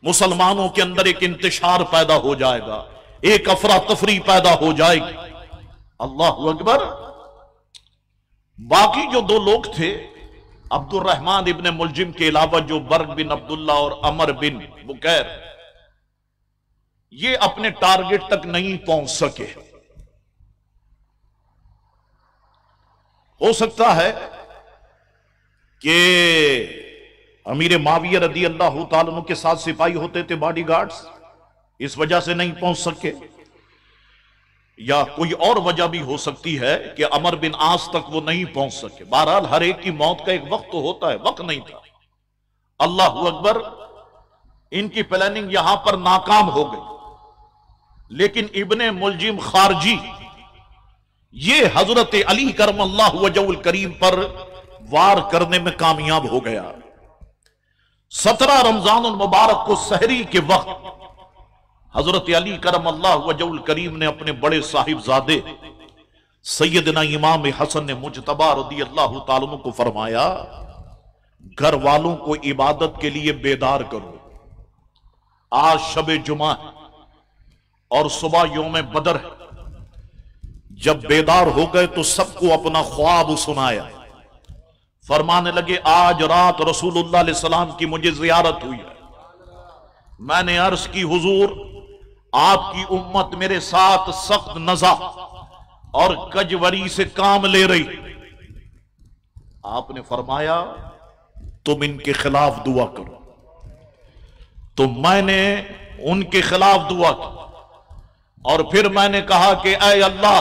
मुसलमानों के अंदर एक इंतशार पैदा हो जाएगा, एक अफरा तफरी पैदा हो जाएगी। अल्लाहु अकबर। बाकी जो दो लोग थे, अब्दुर्रहमान इब्ने मुलजिम के अलावा जो बर्ग बिन अब्दुल्ला और अमर बिन बुकैर, ये अपने टारगेट तक नहीं पहुंच सके। हो सकता है कि अमीर माविया रदी अल्लाह तआला अन्हु के साथ सिपाही होते थे, बॉडीगार्ड्स, इस वजह से नहीं पहुंच सके, या कोई और वजह भी हो सकती है कि अमर बिन आस तक वो नहीं पहुंच सके। बहरहाल हर एक की मौत का एक वक्त तो होता है, वक्त नहीं था। अल्लाह अकबर। इनकी प्लानिंग यहां पर नाकाम हो गई, लेकिन इब्ने मुलजिम खारजी ये हजरत अली करमल्लाहु वजहुल करीम पर वार करने में कामयाब हो गया। 17 रमजानुल मुबारक को सहरी के वक्त हजरत अली करमल्लाहु वजहुल करीम ने अपने बड़े साहिबजादे सैयदना इमाम हसन मुजतबा रदी अल्लाह तआला अन्हु को फरमाया, घर वालों को इबादत के लिए बेदार करो। आज शबे जुमा है और सुबह यौम बदर है। जब बेदार हो गए तो सबको अपना ख्वाब सुनाया। फरमाने लगे, आज रात रसूलुल्लाह अलैहि सलाम की मुझे जियारत हुई है। मैंने अर्ज की, हुजूर आपकी उम्मत मेरे साथ सख्त नज़ा और कजवरी से काम ले रही। आपने फरमाया, तुम इनके खिलाफ दुआ करो। तो मैंने उनके खिलाफ दुआ की और फिर मैंने कहा कि ऐ अल्लाह,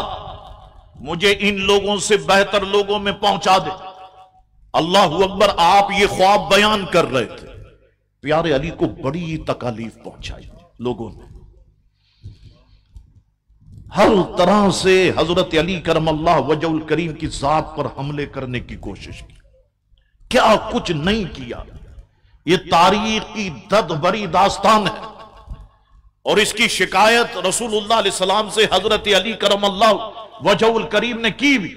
मुझे इन लोगों से बेहतर लोगों में पहुंचा दे। अल्लाहु अकबर। आप ये ख्वाब बयान कर रहे थे, प्यारे अली को बड़ी तकलीफ पहुंचाई लोगों ने। हर तरह से हजरत अली करमल्लाहु वजहुल करीम की जात पर हमले करने की कोशिश की, क्या कुछ नहीं किया। ये तारीख की दर्द भरी दास्तान है और इसकी शिकायत रसूलुल्लाह अलैहि सलाम से हजरत अली करमल्लाहु वजहुल करीम ने की भी।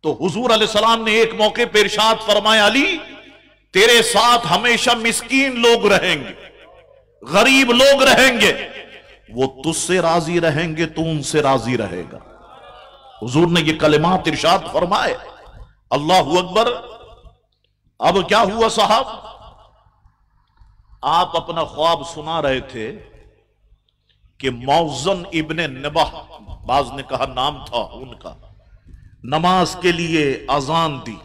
तो हुजूर अलैहि सलाम ने एक मौके पर इरशाद फरमाया, अली तेरे साथ हमेशा मिस्कीन लोग रहेंगे, गरीब लोग रहेंगे, वो तुझसे राजी रहेंगे, तू उनसे राजी रहेगा। हुजूर ने ये कलिमात इरशाद फरमाए। अल्लाहु अकबर। अब क्या हुआ साहब, आप अपना ख्वाब सुना रहे थे कि मौजन इब्ने नबह, बाज ने कहा नाम था उनका, नमाज के लिए अजान दी।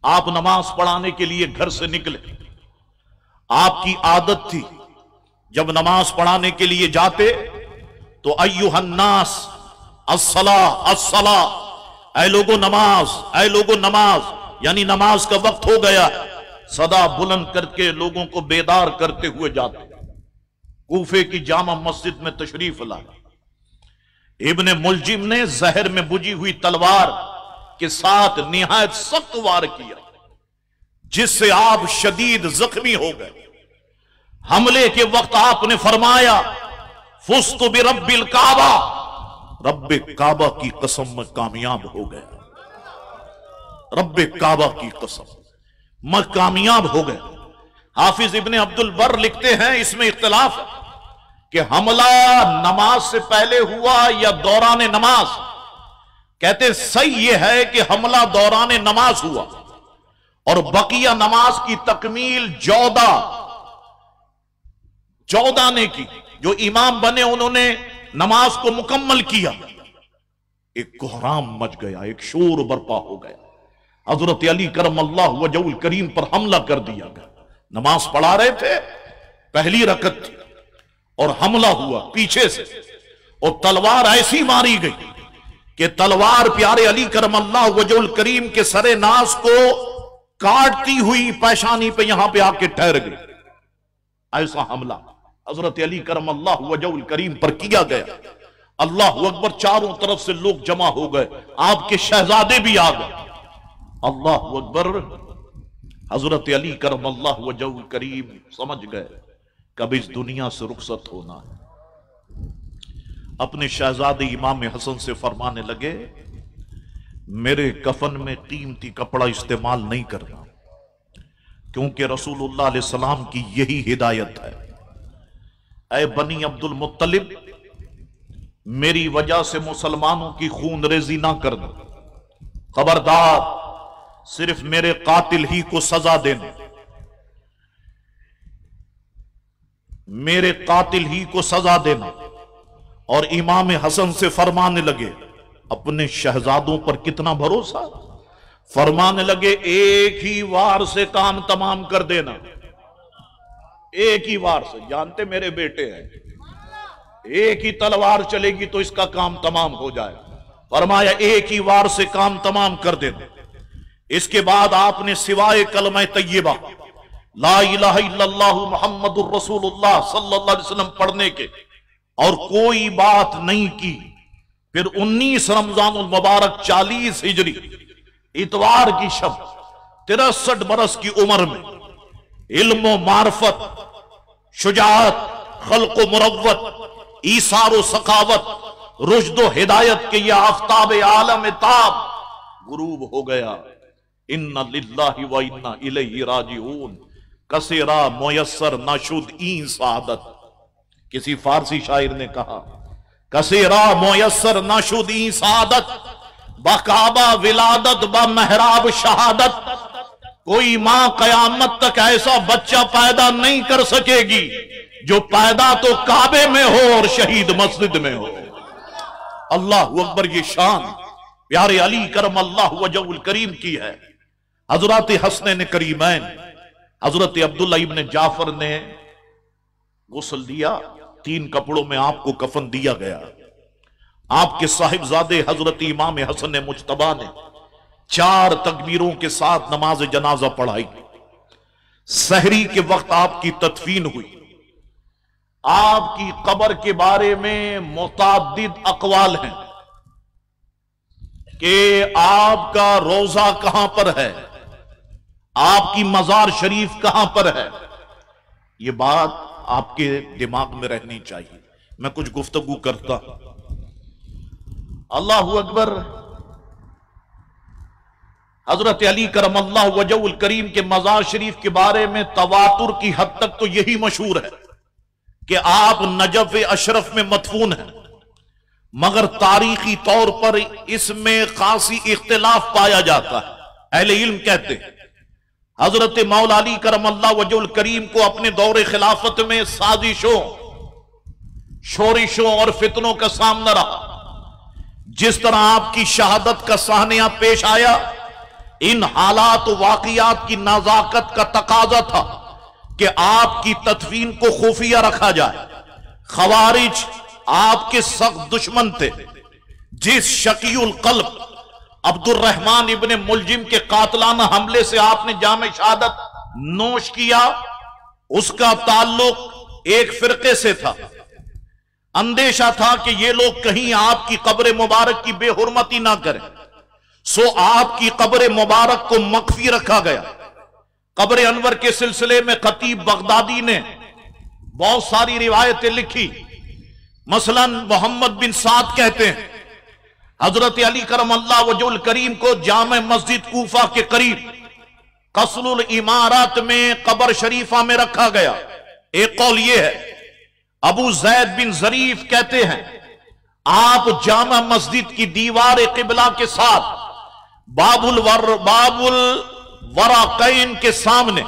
आप नमाज पढ़ाने के लिए घर से निकले। आपकी आदत थी जब नमाज पढ़ाने के लिए जाते तो अय्युहन्नास अस्सला अस्सला, ऐ लोगो नमाज, ऐ लोगो नमाज, यानी नमाज का वक्त हो गया, सदा बुलंद करके लोगों को बेदार करते हुए जाते। कूफे की जामा मस्जिद में तशरीफ लाए। इब्ने मुलजिम ने जहर में बुझी हुई तलवार के साथ निहायत सख्त वार किया, जिससे आप शदीद जख्मी हो गए। हमले के वक्त आपने फरमाया, फुस्तु बिरब्बिल काबा, रब्बे काबा की कसम में कामयाब हो गया। रब्बे काबा की कसम मैं कामयाब हो गया। हाफिज इब्ने अब्दुल बर लिखते हैं, इसमें इख्तिलाफ है कि हमला नमाज से पहले हुआ या दौरान नमाज। कहते सही यह है कि हमला दौरान नमाज हुआ और बकिया नमाज की तकमील 14 ने की। जो इमाम बने उन्होंने नमाज को मुकम्मल किया। एक कोहराम मच गया, एक शोर बर्पा हो गया। हजरत अली करमल्लाहु वजहुल करीम पर हमला कर दिया गया। नमाज पढ़ा रहे थे, पहली रकत थी और हमला हुआ पीछे से, और तलवार ऐसी मारी गई कि तलवार प्यारे अली करमल्लाहु वजहुल करीम के सरे नास को काटती हुई पेशानी पे यहां पे आके ठहर गई। ऐसा हमला हजरत अली करमल्लाहु वजहुल करीम पर किया गया। अल्लाह अकबर, चारों तरफ से लोग जमा हो गए, आपके शहजादे भी आ गए। अल्लाह अकबर, हजरत अली करमल्लाहु वजहुल करीम समझ गए कब इस दुनिया से रुखसत होना है। अपने शहजादे इमाम हसन से फरमाने लगे, मेरे कफन में कीमती कपड़ा इस्तेमाल नहीं करना, क्योंकि रसूलुल्लाह अलैहि सलाम की यही हिदायत है। ऐ बनी अब्दुल मुत्तलिब, मेरी वजह से मुसलमानों की खून रेजी ना करना, खबरदार, सिर्फ मेरे कातिल ही को सजा देना, मेरे कातिल ही को सजा देना। और इमाम हसन से फरमाने लगे, अपने शहजादों पर कितना भरोसा, फरमाने लगे एक ही वार से काम तमाम कर देना, एक ही वार से, जानते मेरे बेटे हैं, एक ही तलवार चलेगी तो इसका काम तमाम हो जाए। फरमाया एक ही वार से काम तमाम कर देना। इसके बाद आपने सिवाय कलमा तय्यबा ला इलाहा इल्लल्लाहु मुहम्मदुर रसूलुल्लाह सल्लल्लाहु अलैहि वसल्लम पढ़ने के और कोई बात नहीं की। फिर 19 रमजानुल मुबारक 40 हिजरी इतवार की शब 63 बरस की उम्र में इल्म मार्फत, शुजाअत, खल्क़ मुरव्वत, ईसार सखावत, रुश्द हिदायत के ये आफ्ताब आलम ताब गुरूब हो गया। इन्ना लिल्लाहि व इन्ना इलैहि राजिऊन, कसेरा मुयस्सर नाशुद ई सादत। किसी फारसी शायर ने कहा, कसेरा मुयस्सर नाशुद ई सादत, बकाबा विलादत ब महराब शहादत। कोई मां कयामत तक ऐसा बच्चा पैदा नहीं कर सकेगी जो पैदा तो काबे में हो और शहीद मस्जिद में हो। अल्लाह अकबर, ये शान प्यारे अली करमल्लाहु वजहुल करीम की है। हजरत हसन करीमैन हजरत अब्दुल्ला इब्न जाफर ने गुस्ल दिया, 3 कपड़ों में आपको कफन दिया गया। आपके साहिबजादे हजरत इमाम हसन मुज्तबा ने 4 तकबीरों के साथ नमाज जनाजा पढ़ाई। सहरी के वक्त आपकी तदफीन हुई। आपकी कब्र के बारे में मुताद्दिद अकवाल हैं कि आपका रोजा कहां पर है, आपकी मजार शरीफ कहां पर है। यह बात आपके दिमाग में रहनी चाहिए। मैं कुछ गुफ्तगू करता। अल्लाहु अकबर, हजरत अली करमल्लाहु वजहुल करीम के मजार शरीफ के बारे में तवातुर की हद तक तो यही मशहूर है कि आप नजफ अशरफ में मदफून हैं, मगर तारीखी तौर पर इसमें खासी इख्तिलाफ पाया जाता है। अहले इल्म कहते हैं हजरत मौला अली करमल्लाहु वजहुल करीम को अपने दौरे खिलाफत में साजिशों, शोरिशों और फितनों का सामना रहा। जिस तरह आपकी शहादत का साहनिया पेश आया, इन हालात वाकयात की नजाकत का तकाजा था कि आपकी तदफीन को खुफिया रखा जाए। खवारिज आपके सख्त दुश्मन थे। जिस शकीउल कल्ब अब्दुर्रहमान इब्ने मुलजिम के कातलाना हमले से आपने जामे शहादत नोश किया, उसका ताल्लुक एक फिरके से था। अंदेशा था कि ये लोग कहीं आपकी कब्र मुबारक की बेहुरमती ना करें, सो आपकी कब्र मुबारक को मख्फी रखा गया। कब्र अनवर के सिलसिले में खतीब बगदादी ने बहुत सारी रिवायतें लिखी। मसलन मोहम्मद बिन साद कहते हैं हजरत अली करमल्लाहु वजहुल करीम को जामे मस्जिद कूफा के करीब कसरुल इमारत में कब्र शरीफा में रखा गया। एक कौल यह है। अबू जैद बिन जरीफ कहते हैं आप जामा मस्जिद की दीवार किबला के साथ बाबुल वराकैन के सामने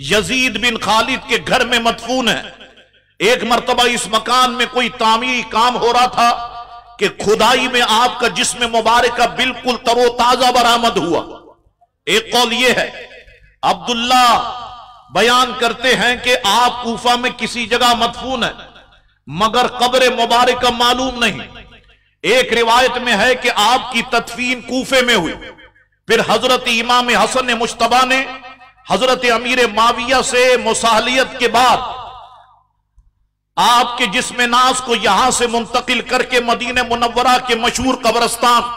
यजीद बिन खालिद के घर में मदफून है। एक मर्तबा इस मकान में कोई तामीरी काम हो रहा था कि खुदाई में आपका जिस्म मुबारक बिल्कुल तरोताजा बरामद हुआ। एक कौल यह है। अब्दुल्ला बयान करते हैं कि आप कूफा में किसी जगह मदफून है, मगर कब्र मुबारक मालूम नहीं। एक रिवायत में है कि आपकी तदफीन कूफे में हुई, फिर हजरत इमाम हसन मुश्तबा ने हजरत अमीर माविया से मुसाहलियत के बाद आपके जिस्म नाज को यहां से मुंतकिल करके मदीने मुनव्वरा के मशहूर कब्रस्तान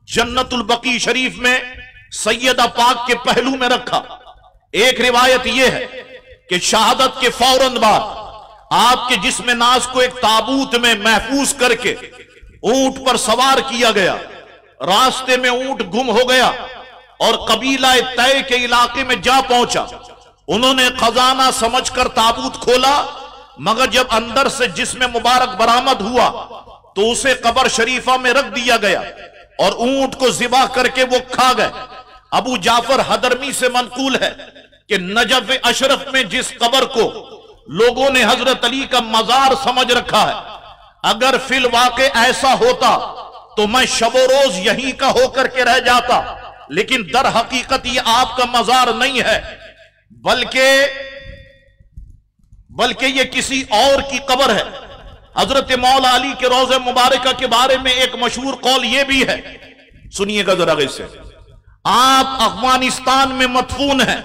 जन्नतुल बकी शरीफ में सैयदा पाक के पहलू में रखा। एक रिवायत यह है कि शहादत के फौरन बाद आपके जिस्म नाज को एक ताबूत में महफूज करके ऊंट पर सवार किया गया। रास्ते में ऊंट गुम हो गया और कबीला तय के इलाके में जा पहुंचा। उन्होंने खजाना समझकर ताबूत खोला, मगर जब अंदर से जिस्म मुबारक बरामद हुआ तो उसे कब्र शरीफा में रख दिया गया और ऊंट को ज़िबा करके वो खा गए। अबू जाफर हदरमी से मनकूल है कि नजफ अशरफ में जिस कब्र को लोगों ने हजरत अली का मजार समझ रखा है, अगर फिल वाक़े ऐसा होता तो मैं शबो रोज यहीं का होकर के रह जाता, लेकिन दर हकीकत ये आपका मजार नहीं है, बल्कि ये किसी और की कब्र है। हजरत मौला अली के रोज़े मुबारका के बारे में एक मशहूर कौल ये भी है, सुनिएगा जरा इससे। आप अफगानिस्तान में मदफून हैं,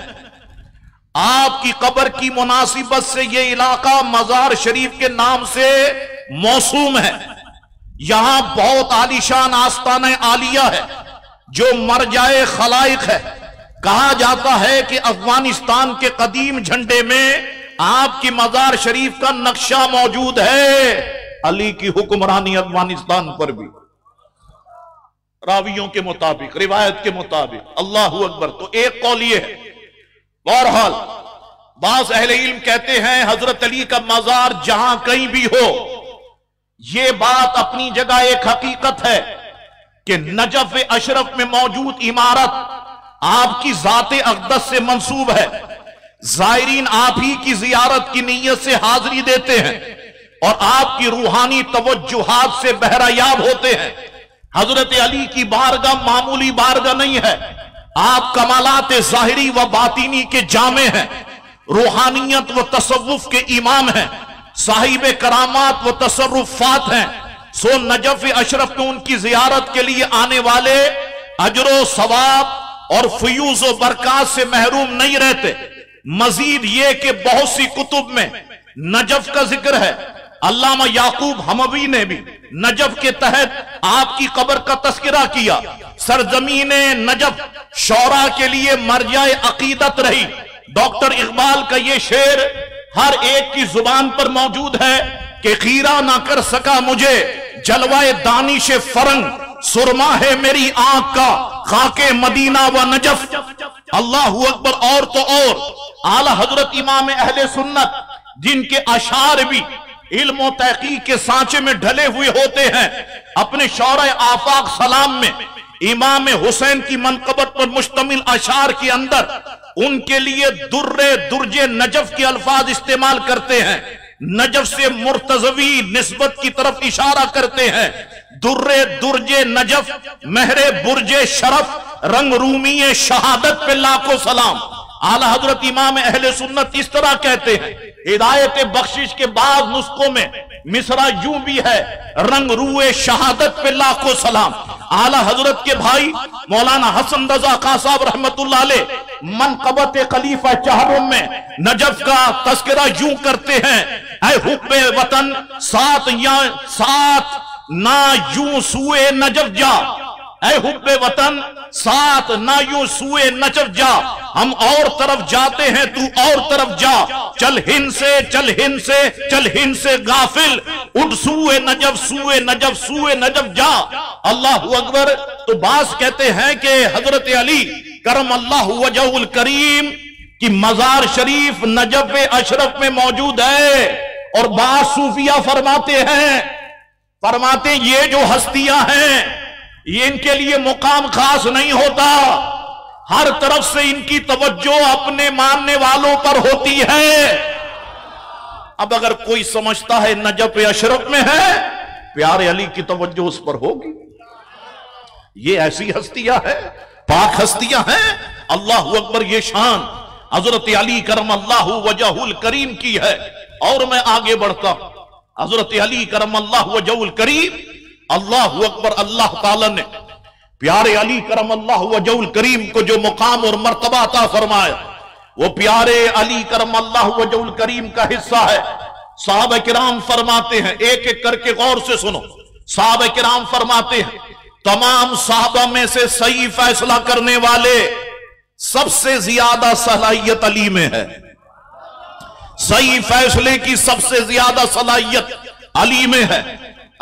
आपकी कब्र की मुनासिबत से यह इलाका मजार शरीफ के नाम से मौसूम है। यहां बहुत आलीशान आस्ताना आलिया है जो मरजाए खलाइक है। कहा जाता है कि अफगानिस्तान के कदीम झंडे में आपकी मजार शरीफ का नक्शा मौजूद है। अली की हुक्मरानी अफगानिस्तान पर भी, रावियों के मुताबिक, रिवायत के मुताबिक। अल्लाहू अकबर। तो एक कौल ये है। बहरहाल बाज़ अहले इल्म कहते हैं हजरत अली का मजार जहां कहीं भी हो, यह बात अपनी जगह एक हकीकत है कि नजफ अशरफ में मौजूद इमारत आपकी ज़ाते अक़दस से मंसूब है। ज़ायरीन आप ही की जियारत की नीयत से हाजिरी देते हैं और आपकी रूहानी तवज्जुहात से बहरायाब होते हैं। हजरत अली की बारगाह मामूली बारगाह नहीं है, आप कमालात ज़ाहिरी व बातिनी के जामे हैं, रूहानियत व तसव्वुफ के इमाम हैं, साहिब करामात व तसर्रुफात हैं। सो नजफ अशरफ में उनकी जियारत के लिए आने वाले अजरो सवाब और फयूज व बरकात से महरूम नहीं रहते। मजीद ये कि बहुत सी कुतुब में नजफ का जिक्र है। अल्लामा याकूब हमवी ने भी नजफ के तहत आपकी कब्र का तस्करा किया। सरजमीने नजफ शौरा के लिए मरजाए अकीदत रही। डॉक्टर इकबाल का ये शेर हर एक की जुबान पर मौजूद है कि खीरा ना कर सका मुझे जलवाए दानिश फरंग, सुरमा है मेरी आंख का खाके मदीना व नजफ। अल्लाहू अकबर। और तो और आला हजरत इमाम अहले सुन्नत जिनके अशार भी इल्म व तहकीक के सांचे में ढले हुए होते हैं, अपने शौरा आफाक सलाम में इमाम हुसैन की मनकबत पर मुश्तमिल अशार के अंदर उनके लिए दुर्रे दुर्जे नजफ के अल्फाज इस्तेमाल करते हैं। नजफ से मुर्तजवी निस्बत की तरफ इशारा करते हैं। दुर्रे दुर्जे नजफ, महरे बुर्जे शरफ, रंग रूमी शहादत पे लाखों सलाम। आला हजरत इमाम अहले सुन्नत इस तरह कहते हैं। हिदायत बख्शिश के बाद नुस्खों में मिसरा यूं भी है, रंग रूए शहादत पे लाखों सलाम। आला हजरत के भाई मौलाना हसन रजा खां साहब रहमतुल्लाह अलैह मनकबत खलीफा चाहरुम में नजफ का तस्करा यूं करते हैं, ऐ हुब्बे वतन साथ ना यूं सुए नजफ जा, ऐ हुब्बे वतन साथ ना यूं सुए नजफ जा। हम और तरफ जाते हैं तू और तरफ जा, चल हिंद से चल हिंद से चल हिंद से गाफिल, उठ सुए नजफ सुए नजफ सुए नजफ जा। अल्लाहू अकबर। तो बास कहते हैं कि हजरत अली करम अल्लाहु वजहुल करीम की मजार शरीफ नजफ अशरफ में मौजूद है। और बास सूफिया फरमाते ये जो हस्तियां हैं ये इनके लिए मुकाम खास नहीं होता, हर तरफ से इनकी तवज्जो अपने मानने वालों पर होती है। अब अगर कोई समझता है नजफ अशरफ में है, प्यारे अली की तवज्जो उस पर होगी। ये ऐसी हस्तियां हैं, पाक हस्तियां हैं। अल्लाहू अकबर। ये शान हजरत अली करमल्लाहु वजहुल करीम की है। और मैं आगे बढ़ता हूं, हजरत अली करमल्लाहु वजहुल करीम, अल्लाहु अकबर, अल्लाह ताला ने प्यारे अली करमल्लाहु वजहुल करीम को जो मुकाम और मर्तबा अता फरमाया, वो प्यारे अली करमल्लाहु वजहुल करीम का हिस्सा है। साहबा किराम फरमाते हैं, एक एक करके गौर से सुनो, साहबा किराम फरमाते हैं तमाम साहबा में से सही फैसला करने वाले सबसे ज्यादा सलाहियत अली में है। सही फैसले की सबसे ज्यादा सलाहियत अली में है।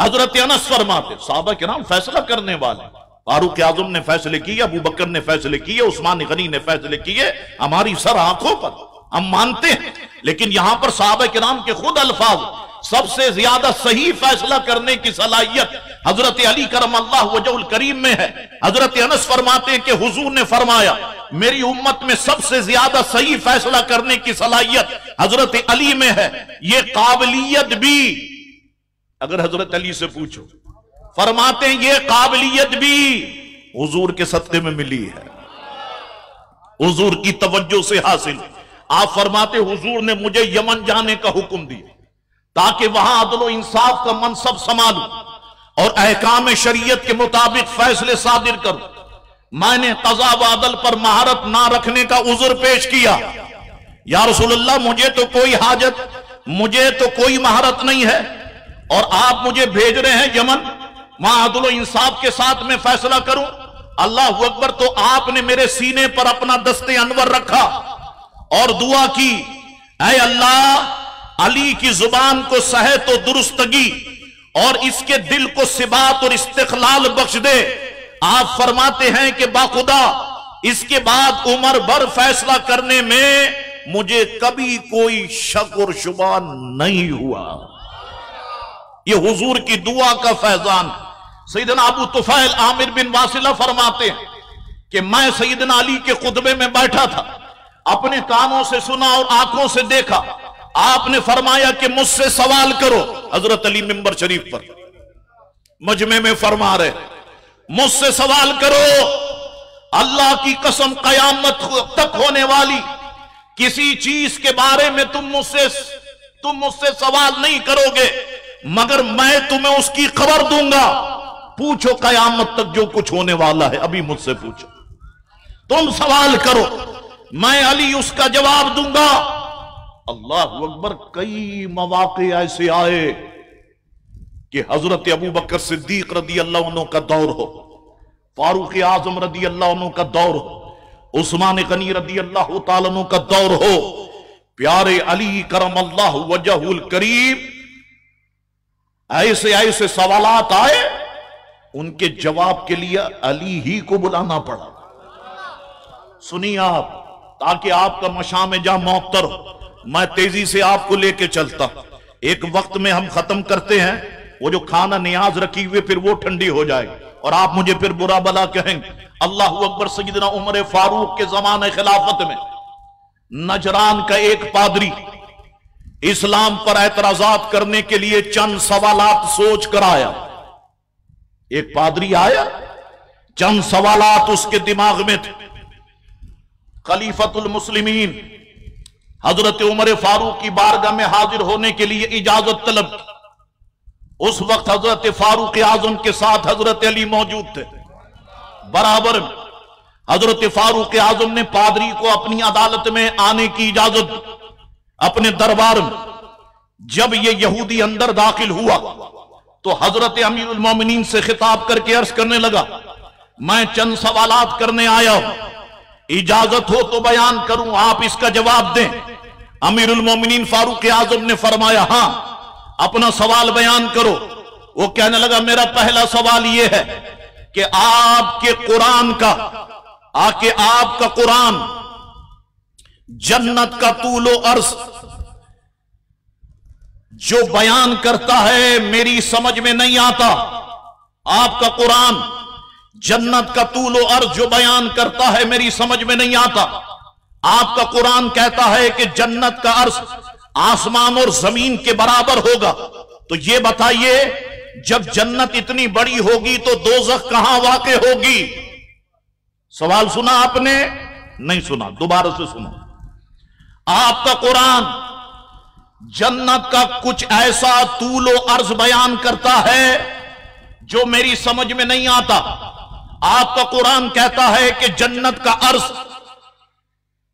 हजरत अनस फरमाते, साहबा किराम फैसला करने वाले, फारूक आजम ने फैसले किए, अबू बकर ने फैसले किए, उस्मान गनी ने फैसले किए, हमारी सर आंखों पर, हम मानते हैं। लेकिन यहां पर साहबा किराम के खुद अल्फाज, सबसे ज्यादा सही फैसला करने की सलाहियत हजरत अली करमल्लाहु वजहुल करीम में है। हजरत अनस फरमाते हैं कि हुजूर ने फरमाया, मेरी उम्मत में सबसे ज्यादा सही फैसला करने की सलाहियत हजरत अली में है। ये काबिलियत भी अगर हजरत अली से पूछो, फरमाते हैं ये काबिलियत भी हुजूर के सत्ते में मिली है, हुजूर की तवज्जो से हासिल। आप फरमाते, हुजूर ने मुझे यमन जाने का हुक्म दिया ताकि वहां अदल इंसाफ का मनसब संभालूं और अहकाम शरीयत के मुताबिक फैसले सादिर करूं। मैंने कज़ा व अदल पर महारत ना रखने का उज़्र पेश किया, या रसूलुल्लाह मुझे तो कोई हाजत, मुझे तो कोई महारत नहीं है, और आप मुझे भेज रहे हैं यमन, वहां अदल इंसाफ के साथ में फैसला करूं। अल्लाहु अकबर। तो आपने मेरे सीने पर अपना दस्ते अनवर रखा और दुआ की, ऐ अल्लाह, अली की जुबान को सहे तो दुरुस्तगी और इसके दिल को सिबात और इस्तिक़लाल बख्श दे। आप फरमाते हैं कि बाखुदा इसके बाद उम्र भर फैसला करने में मुझे कभी कोई शक और शुबा नहीं हुआ। यह हुजूर की दुआ का फैजान। सैयदना अबू तुफैल आमिर बिन वासिला फरमाते हैं कि मैं सैयदना अली के खुतबे में बैठा था, अपने कानों से सुना और आंखों से देखा। आपने फरमाया कि मुझसे सवाल करो। हजरत अली मिंबर शरीफ पर मजमे में फरमा रहे, मुझसे सवाल करो। अल्लाह की कसम, कयामत तक होने वाली किसी चीज के बारे में तुम मुझसे सवाल नहीं करोगे, मगर मैं तुम्हें उसकी खबर दूंगा। पूछो कयामत तक जो कुछ होने वाला है, अभी मुझसे पूछो, तुम सवाल करो, मैं अली उसका जवाब दूंगा। अल्लाह अकबर। कई मौके ऐसे आए कि हजरत अबू बकर सिद्दीक रदी अल्लाह अन्हु का दौर हो, फारूक आजम रदी अल्लाह अन्हु का दौर हो, उस्मान गनी रदी अल्लाह तआला अन्हु का दौर हो, प्यारे अली करमल्लाहु वजहुल करीम, ऐसे ऐसे सवालात आए, उनके जवाब के लिए अली ही को बुलाना पड़ा। सुनिए आप, ताकि आपका मशाम जा मौतर हो। मैं तेजी से आपको लेके चलता। एक वक्त में हम खत्म करते हैं, वो जो खाना नियाज रखी हुई फिर वो ठंडी हो जाए और आप मुझे फिर बुरा भला कहेंगे। अल्लाह अकबर। सैयदना उमर फारूक के जमाने खिलाफत में नजरान का एक पादरी इस्लाम पर एतराजात करने के लिए चंद सवालात सोच कर आया। एक पादरी आया, चंद सवालात उसके दिमाग में थे। खलीफतुल मुस्लिमीन हजरत उमर फारूक की बारगाह में हाजिर होने के लिए इजाजत तलब। उस वक्त हजरत फारूक आजम के साथ हजरत अली मौजूद थे बराबर में। हजरत फारूक आजम ने पादरी को अपनी अदालत में आने की इजाजत दी, अपने दरबार में। जब ये यहूदी अंदर दाखिल हुआ तो हजरत अमीरुल मोमिनीन से खिताब करके अर्ज करने लगा, मैं चंद सवालात करने आया हूं, इजाजत हो तो बयान करूं, आप इसका जवाब दें। अमीरुल मोमिनीन फारूक आजम ने फरमाया, हां, अपना सवाल बयान करो। वो कहने लगा, मेरा पहला सवाल यह है कि आपके कुरान जन्नत का तूलो अर्ज जो बयान करता है मेरी समझ में नहीं आता। आपका कुरान जन्नत का तूलो अर्ज जो बयान करता है मेरी समझ में नहीं आता। आपका कुरान कहता है कि जन्नत का अर्ज आसमान और जमीन के बराबर होगा। तो यह बताइए, जब जन्नत इतनी बड़ी होगी तो दोज़ख कहां वाक़े होगी? सवाल सुना आपने? नहीं सुना, दोबारा से सुनो। आपका कुरान जन्नत का कुछ ऐसा तूलो अर्ज बयान करता है जो मेरी समझ में नहीं आता। आपका कुरान कहता है कि जन्नत का अर्ज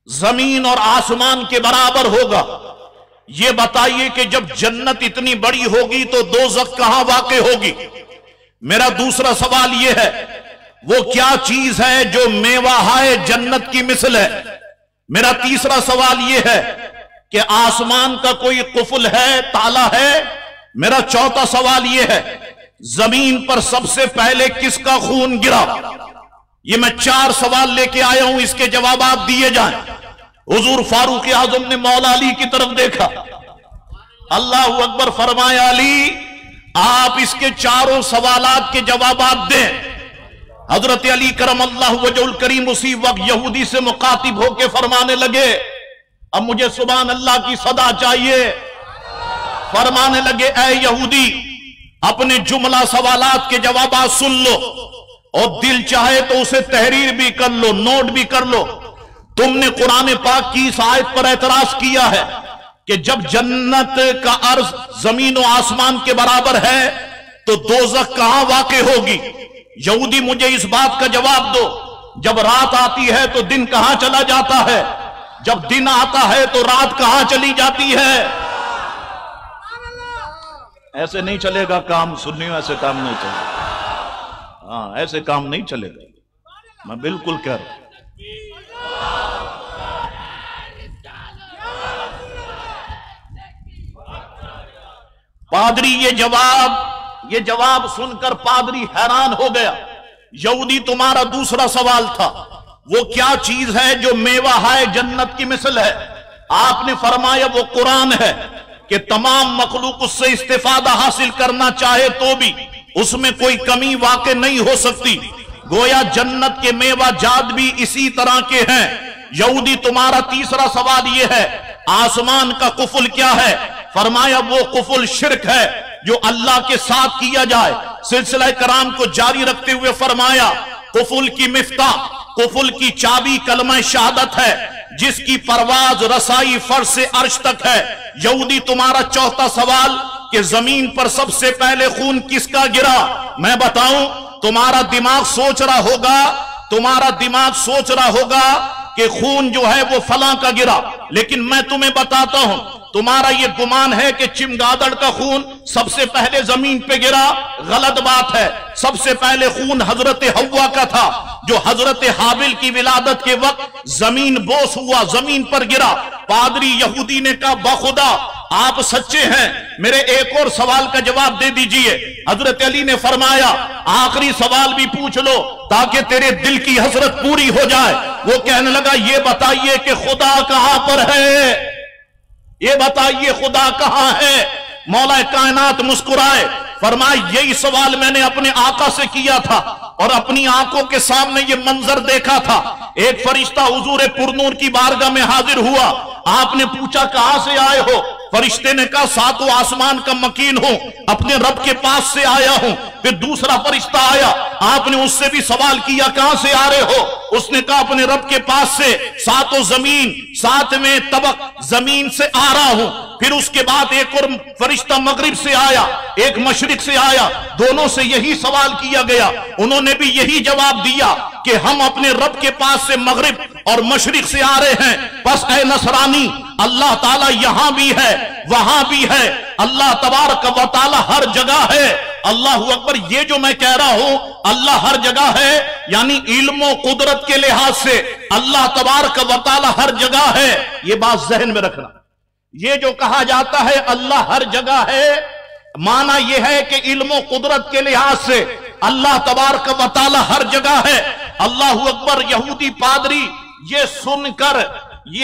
जमीन और आसमान के बराबर होगा। यह बताइए कि जब जन्नत इतनी बड़ी होगी तो दोज़ख कहां वाक़े होगी? मेरा दूसरा सवाल यह है, वो क्या चीज है जो मेवाहाए जन्नत की मिसल है? मेरा तीसरा सवाल यह है कि आसमान का कोई कुफुल है, ताला है? मेरा चौथा सवाल यह है, जमीन पर सबसे पहले किसका खून गिरा? ये मैं 4 सवाल लेके आया हूं, इसके जवाब आप दिए जाएं। हुजूर फारूक आजम ने मौला अली की तरफ देखा, अल्लाहू अकबर फरमाया, अली आप इसके 4 सवालात के जवाब दें। हजरत अली करम अल्लाह वजहुल करीम उसी वक्त यहूदी से मुखातिब होकर फरमाने लगे, अब मुझे सुभान अल्लाह की सदा चाहिए। फरमाने लगे, ऐ यहूदी, अपने जुमला सवालात के जवाब सुन लो और दिल चाहे तो उसे तहरीर भी कर लो, नोट भी कर लो। तुमने कुरान पाक की इस आयत पर एतराज किया है कि जब जन्नत का अर्ज जमीन और आसमान के बराबर है तो दोज़ख कहां वाक़े होगी? यहूदी, मुझे इस बात का जवाब दो, जब रात आती है तो दिन कहां चला जाता है? जब दिन आता है तो रात कहां चली जाती है? ऐसे नहीं चलेगा काम, सुनियो, ऐसे काम नहीं चलेगा। हाँ, ऐसे काम नहीं चलेगा, मैं बिल्कुल कह रहा हूं। पादरी ये जवाब सुनकर पादरी हैरान हो गया। यहूदी, तुम्हारा दूसरा सवाल था, वो क्या चीज है जो मेवा है जन्नत की मिसल है? आपने फरमाया वो कुरान है कि तमाम मखलूक उससे इस्तिफादा हासिल करना चाहे तो भी उसमें कोई कमी वाक़े नहीं हो सकती। गोया जन्नत के मेवा जात भी इसी तरह के हैं। यहूदी, तुम्हारा तीसरा सवाल यह है, आसमान का कुफुल क्या है? फरमाया वो कुफुल शिर्क है जो अल्लाह के साथ किया जाए। सिलसिला कराम को जारी रखते हुए फरमाया, कुफुल की मिफ्ता, कुफुल की चाबी कलमा शहादत है जिसकी परवाज रसाई फर्श से अर्श तक है। यहूदी, तुम्हारा चौथा सवाल कि जमीन पर सबसे पहले खून किसका गिरा? मैं बताऊं, तुम्हारा दिमाग सोच रहा होगा कि खून जो है वो फलां का गिरा, लेकिन मैं तुम्हें बताता हूं, तुम्हारा ये गुमान है कि चिमगादड़ का खून सबसे पहले जमीन पे गिरा, गलत बात है। सबसे पहले खून हजरत हव्वा का था जो हजरत हाबिल की विलादत के वक्त जमीन बोस हुआ, जमीन पर गिरा। पादरी यहूदी ने कहा, बखुदा आप सच्चे हैं, मेरे एक और सवाल का जवाब दे दीजिए। हजरत अली ने फरमाया, आखिरी सवाल भी पूछ लो ताकि तेरे दिल की हसरत पूरी हो जाए। वो कहने लगा, ये बताइए कि खुदा कहां पर है? ये बताइए खुदा कहां है? मौला कायनात मुस्कुराए, फरमाया, यही सवाल मैंने अपने आका से किया था और अपनी आंखों के सामने ये मंजर देखा था। एक फरिश्ता हुजूर पुरनूर की बारगाह में हाजिर हुआ। आपने पूछा, कहां से आए हो? फरिश्ते ने कहा, सातों आसमान का मकीन हूं, अपने रब के पास से आया हूं। फिर दूसरा फरिश्ता आया, आपने उससे भी सवाल किया, कहां से आ रहे हो? उसने कहा, अपने रब के पास से। सातों जमीन, 7वें तबक जमीन से आ रहा हूं। फिर उसके बाद एक और फरिश्ता मगरिब से आया, एक मशरिक से आया, दोनों से यही सवाल किया गया। उन्होंने भी यही जवाब दिया कि हम अपने रब के पास से मगरिब और मशरिक से आ रहे हैं। बस ऐ नसरानी, अल्लाह ताला यहां भी है, वहां भी है, अल्लाह तबारक व तआला हर जगह है। अल्लाहू अकबर, ये जो मैं कह रहा हूं अल्लाह हर जगह है, यानी इल्म कुदरत के लिहाज से अल्लाह तबारक व तआला हर जगह है। ये बात जहन में रखना। ये जो कहा जाता है अल्लाह हर जगह है, माना यह है कि इल्म कुदरत के लिहाज से अल्लाह तबारक व तआला हर जगह है। अल्लाहू अकबर। यहूदी पादरी ये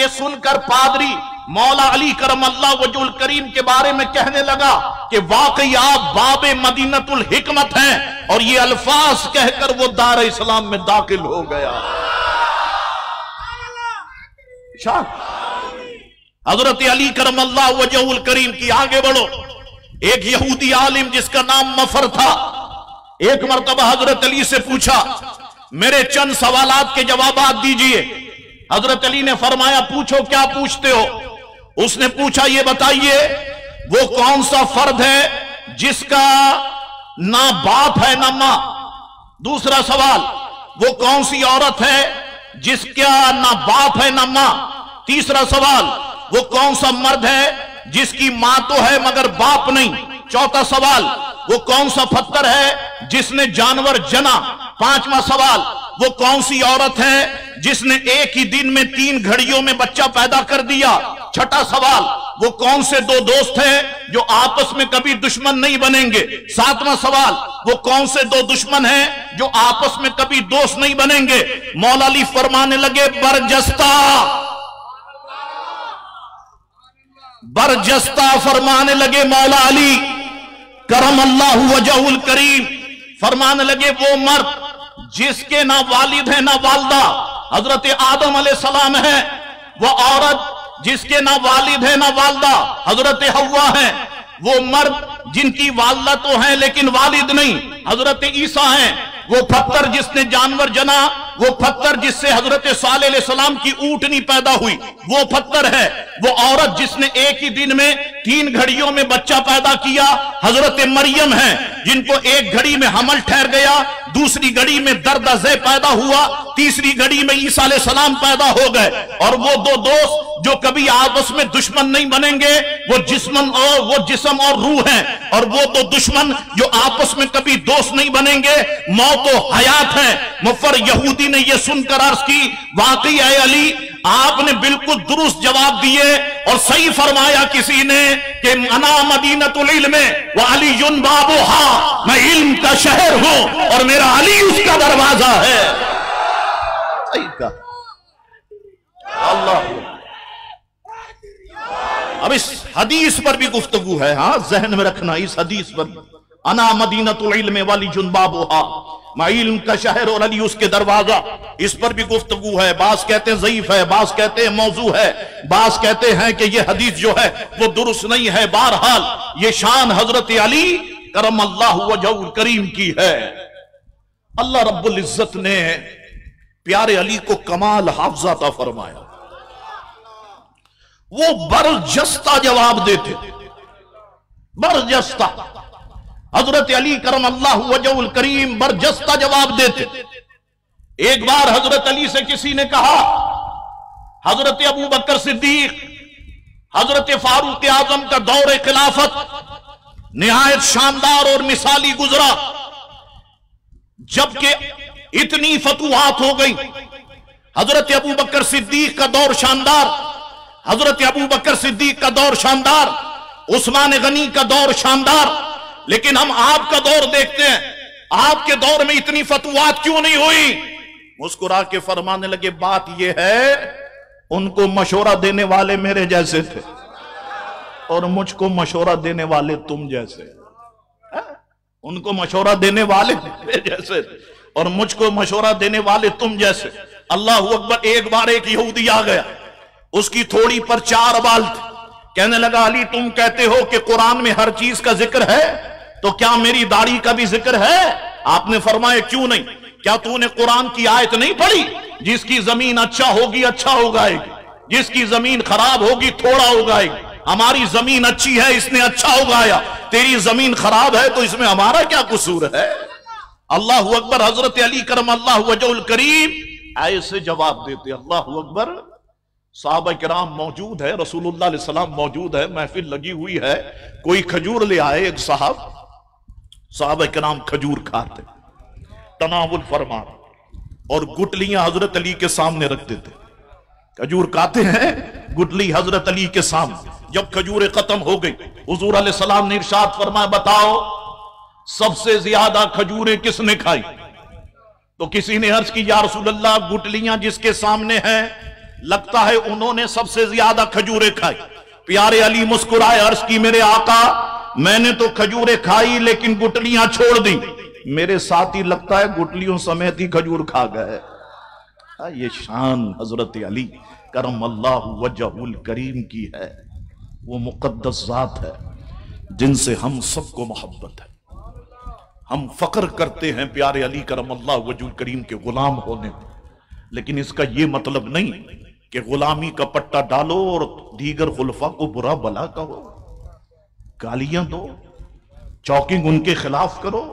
सुनकर पादरी मौला अली करम अल्लाह वजहुल करीम के बारे में कहने लगा कि वाकई आप बाबे मदीनतुल हिकमत हैं, और ये अल्फाज कहकर वो दार इस्लाम में दाखिल हो गया। हजरत अली करम अल्लाह वजहुल करीम की, आगे बढ़ो। एक यहूदी आलिम जिसका नाम मफर था, एक मर्तबा हजरत अली से पूछा, मेरे चंद सवालात के जवाब दीजिए। हजरत अली ने फरमाया पूछो क्या पूछते हो। उसने पूछा ये बताइए वो कौन सा फर्द है जिसका ना बाप है ना मां। दूसरा सवाल, वो कौन सी औरत है जिसका ना बाप है ना मां। तीसरा सवाल, वो कौन सा मर्द है जिसकी मां तो है मगर बाप नहीं। चौथा सवाल, वो कौन सा पत्थर है जिसने जानवर जना। पांचवा सवाल, वो कौन सी औरत है जिसने एक ही दिन में 3 घड़ियों में बच्चा पैदा कर दिया। छठा सवाल, वो कौन से 2 दोस्त हैं जो आपस में कभी दुश्मन नहीं बनेंगे। सातवां सवाल, वो कौन से 2 दुश्मन हैं जो आपस में कभी दोस्त नहीं बनेंगे। मौला अली फरमाने लगे बरजस्ता बरजस्ता फरमाने लगे मौला अली करम अल्लाह वजहुल करीम, फरमाने लगे वो मर्द जिसके ना वालिद है ना वालदा, हजरत आदम अलैहिस्सलाम है। वो औरत जिसके ना वालिद है ना वालदा, हजरत हव्वा है। वो मर्द जिनकी वालदा तो है लेकिन वालिद नहीं, हजरत ईसा है। वो पत्थर जिसने जानवर जना, वो पत्थर जिससे हजरत सालेह अलैहिस्सलाम की ऊँटनी पैदा हुई, वो पत्थर है। वो औरत जिसने एक ही दिन में 3 घड़ियों में बच्चा पैदा किया, हजरत मरियम है। जिनको एक घड़ी में हमल ठहर गया, दूसरी घड़ी में दर्द अज़े पैदा हुआ, तीसरी घड़ी में ईसा अलैहिस्सलाम पैदा हो गए। और वो 2 दोस्त जो कभी आपस में दुश्मन नहीं बनेंगे, वो जिस्म और रूह हैं। और वो 2 दुश्मन जो आपस में कभी दोस्त नहीं बनेंगे, मौत और हयात है। मुफर यहूदी ने यह सुनकर अर्ज की वाकई है अली आपने बिल्कुल दुरुस्त जवाब दिए और सही फरमाया किसी ने कि अना मदीनतुल इल्म व अलीयुन बाबुहा, मैं इल्म का शहर हूं और मेरा अली उसका दरवाजा है। सही कहा अल्लाह। अब इस हदीस पर भी गुफ्तगू है, हाँ जहन में रखना इस हदीस पर। अना मदीनतुल इल्म व अलीयुन बाबुहा, मैं इल्म का शहर और अली उसके दरवाजा, इस पर भी गुफ्तगू है। बास कहते हैं ज़ईफ है, बास कहते हैं मौजू है, बास कहते हैं कि यह हदीस जो है वो दुरुस्त नहीं है। बहरहाल ये शान हजरत अली करम अल्लाह वजहुल करीम की है। अल्लाह रब्बुल इज्जत ने प्यारे अली को कमाल हाफजा अता फरमाया। वो बरजस्ता जवाब देते, बरजस्ता। हजरत अली करम अल्लाह वजहुल करीम बरजस्ता जवाब देते। एक बार हजरत अली से किसी ने कहा, हजरत अबू बकर सिद्दीक, हजरत फारूक आजम का दौर खिलाफत निहायत शानदार और मिसाली गुजरा, जबकि इतनी फतूहात हो गई। हजरत अबू बकर सिद्दीक का दौर शानदार, हजरत अबू बकर सिद्दीक का दौर शानदार, उस्मान गनी का दौर शानदार। लेकिन हम आपका दौर देखते हैं, आपके दौर में इतनी फतवात क्यों नहीं हुई। मुस्कुरा के फरमाने लगे बात यह है उनको मशवरा देने वाले मेरे जैसे थे और मुझको मशवरा देने वाले तुम जैसे। उनको मशवरा देने वाले मेरे जैसे और मुझको मशवरा देने वाले तुम जैसे। अल्लाह अकबर। एक बार एक यहूदी आ गया, उसकी थोड़ी पर 4 बाल थे। कहने लगा अली तुम कहते हो कि कुरान में हर चीज का जिक्र है, तो क्या मेरी दाढ़ी का भी जिक्र है। आपने फरमाया क्यों नहीं, क्या तूने कुरान की आयत नहीं पढ़ी, जिसकी जमीन अच्छा होगी अच्छा उगाएगी, जिसकी जमीन खराब होगी थोड़ा उगाएगी। हमारी जमीन अच्छी है इसने अच्छा उगाया, तेरी जमीन खराब है तो इसमें हमारा क्या कसूर है। अल्लाह अकबर। हजरत अली करम अल्लाह वजहुल करीम ऐसे जवाब देते। अल्लाह अकबर। साहबा किराम मौजूद है, रसूलुल्लाह अलैहि सलाम मौजूद है, महफिल लगी हुई है। कोई खजूर ले आए, एक साहबा किराम खजूर खाते, तनावुल फरमा और गुटलियां हजरत अली के सामने रख देते। खजूर खाते हैं, गुटली हजरत अली के सामने। जब खजूरें खत्म हो गई, हुजूर अलैहि सलाम ने इरशाद फरमाया बताओ सबसे ज्यादा खजूरें किसने खाई। तो किसी ने अर्ज की या रसूलल्लाह गुटलियां जिसके सामने हैं लगता है उन्होंने सबसे ज्यादा खजूरें खाई। प्यारे अली मुस्कुराए, अर्ज की मेरे आका मैंने तो खजूरें खाई लेकिन गुटलियां छोड़ दी, मेरे साथी लगता है गुटलियों समेत ही खजूर खा गए। ये शान हजरत अली करम अल्लाह वजहुल करीम की है। वो मुकद्दस जात है जिनसे हम सबको मोहब्बत है। हम फक्र करते हैं प्यारे अली करम अल्लाह वजहुल करीम के गुलाम होने पर। लेकिन इसका यह मतलब नहीं कि गुलामी का पट्टा डालो और दीगर खुलफा को बुरा भला कहो, गालियां दो, चौकिंग उनके खिलाफ करो,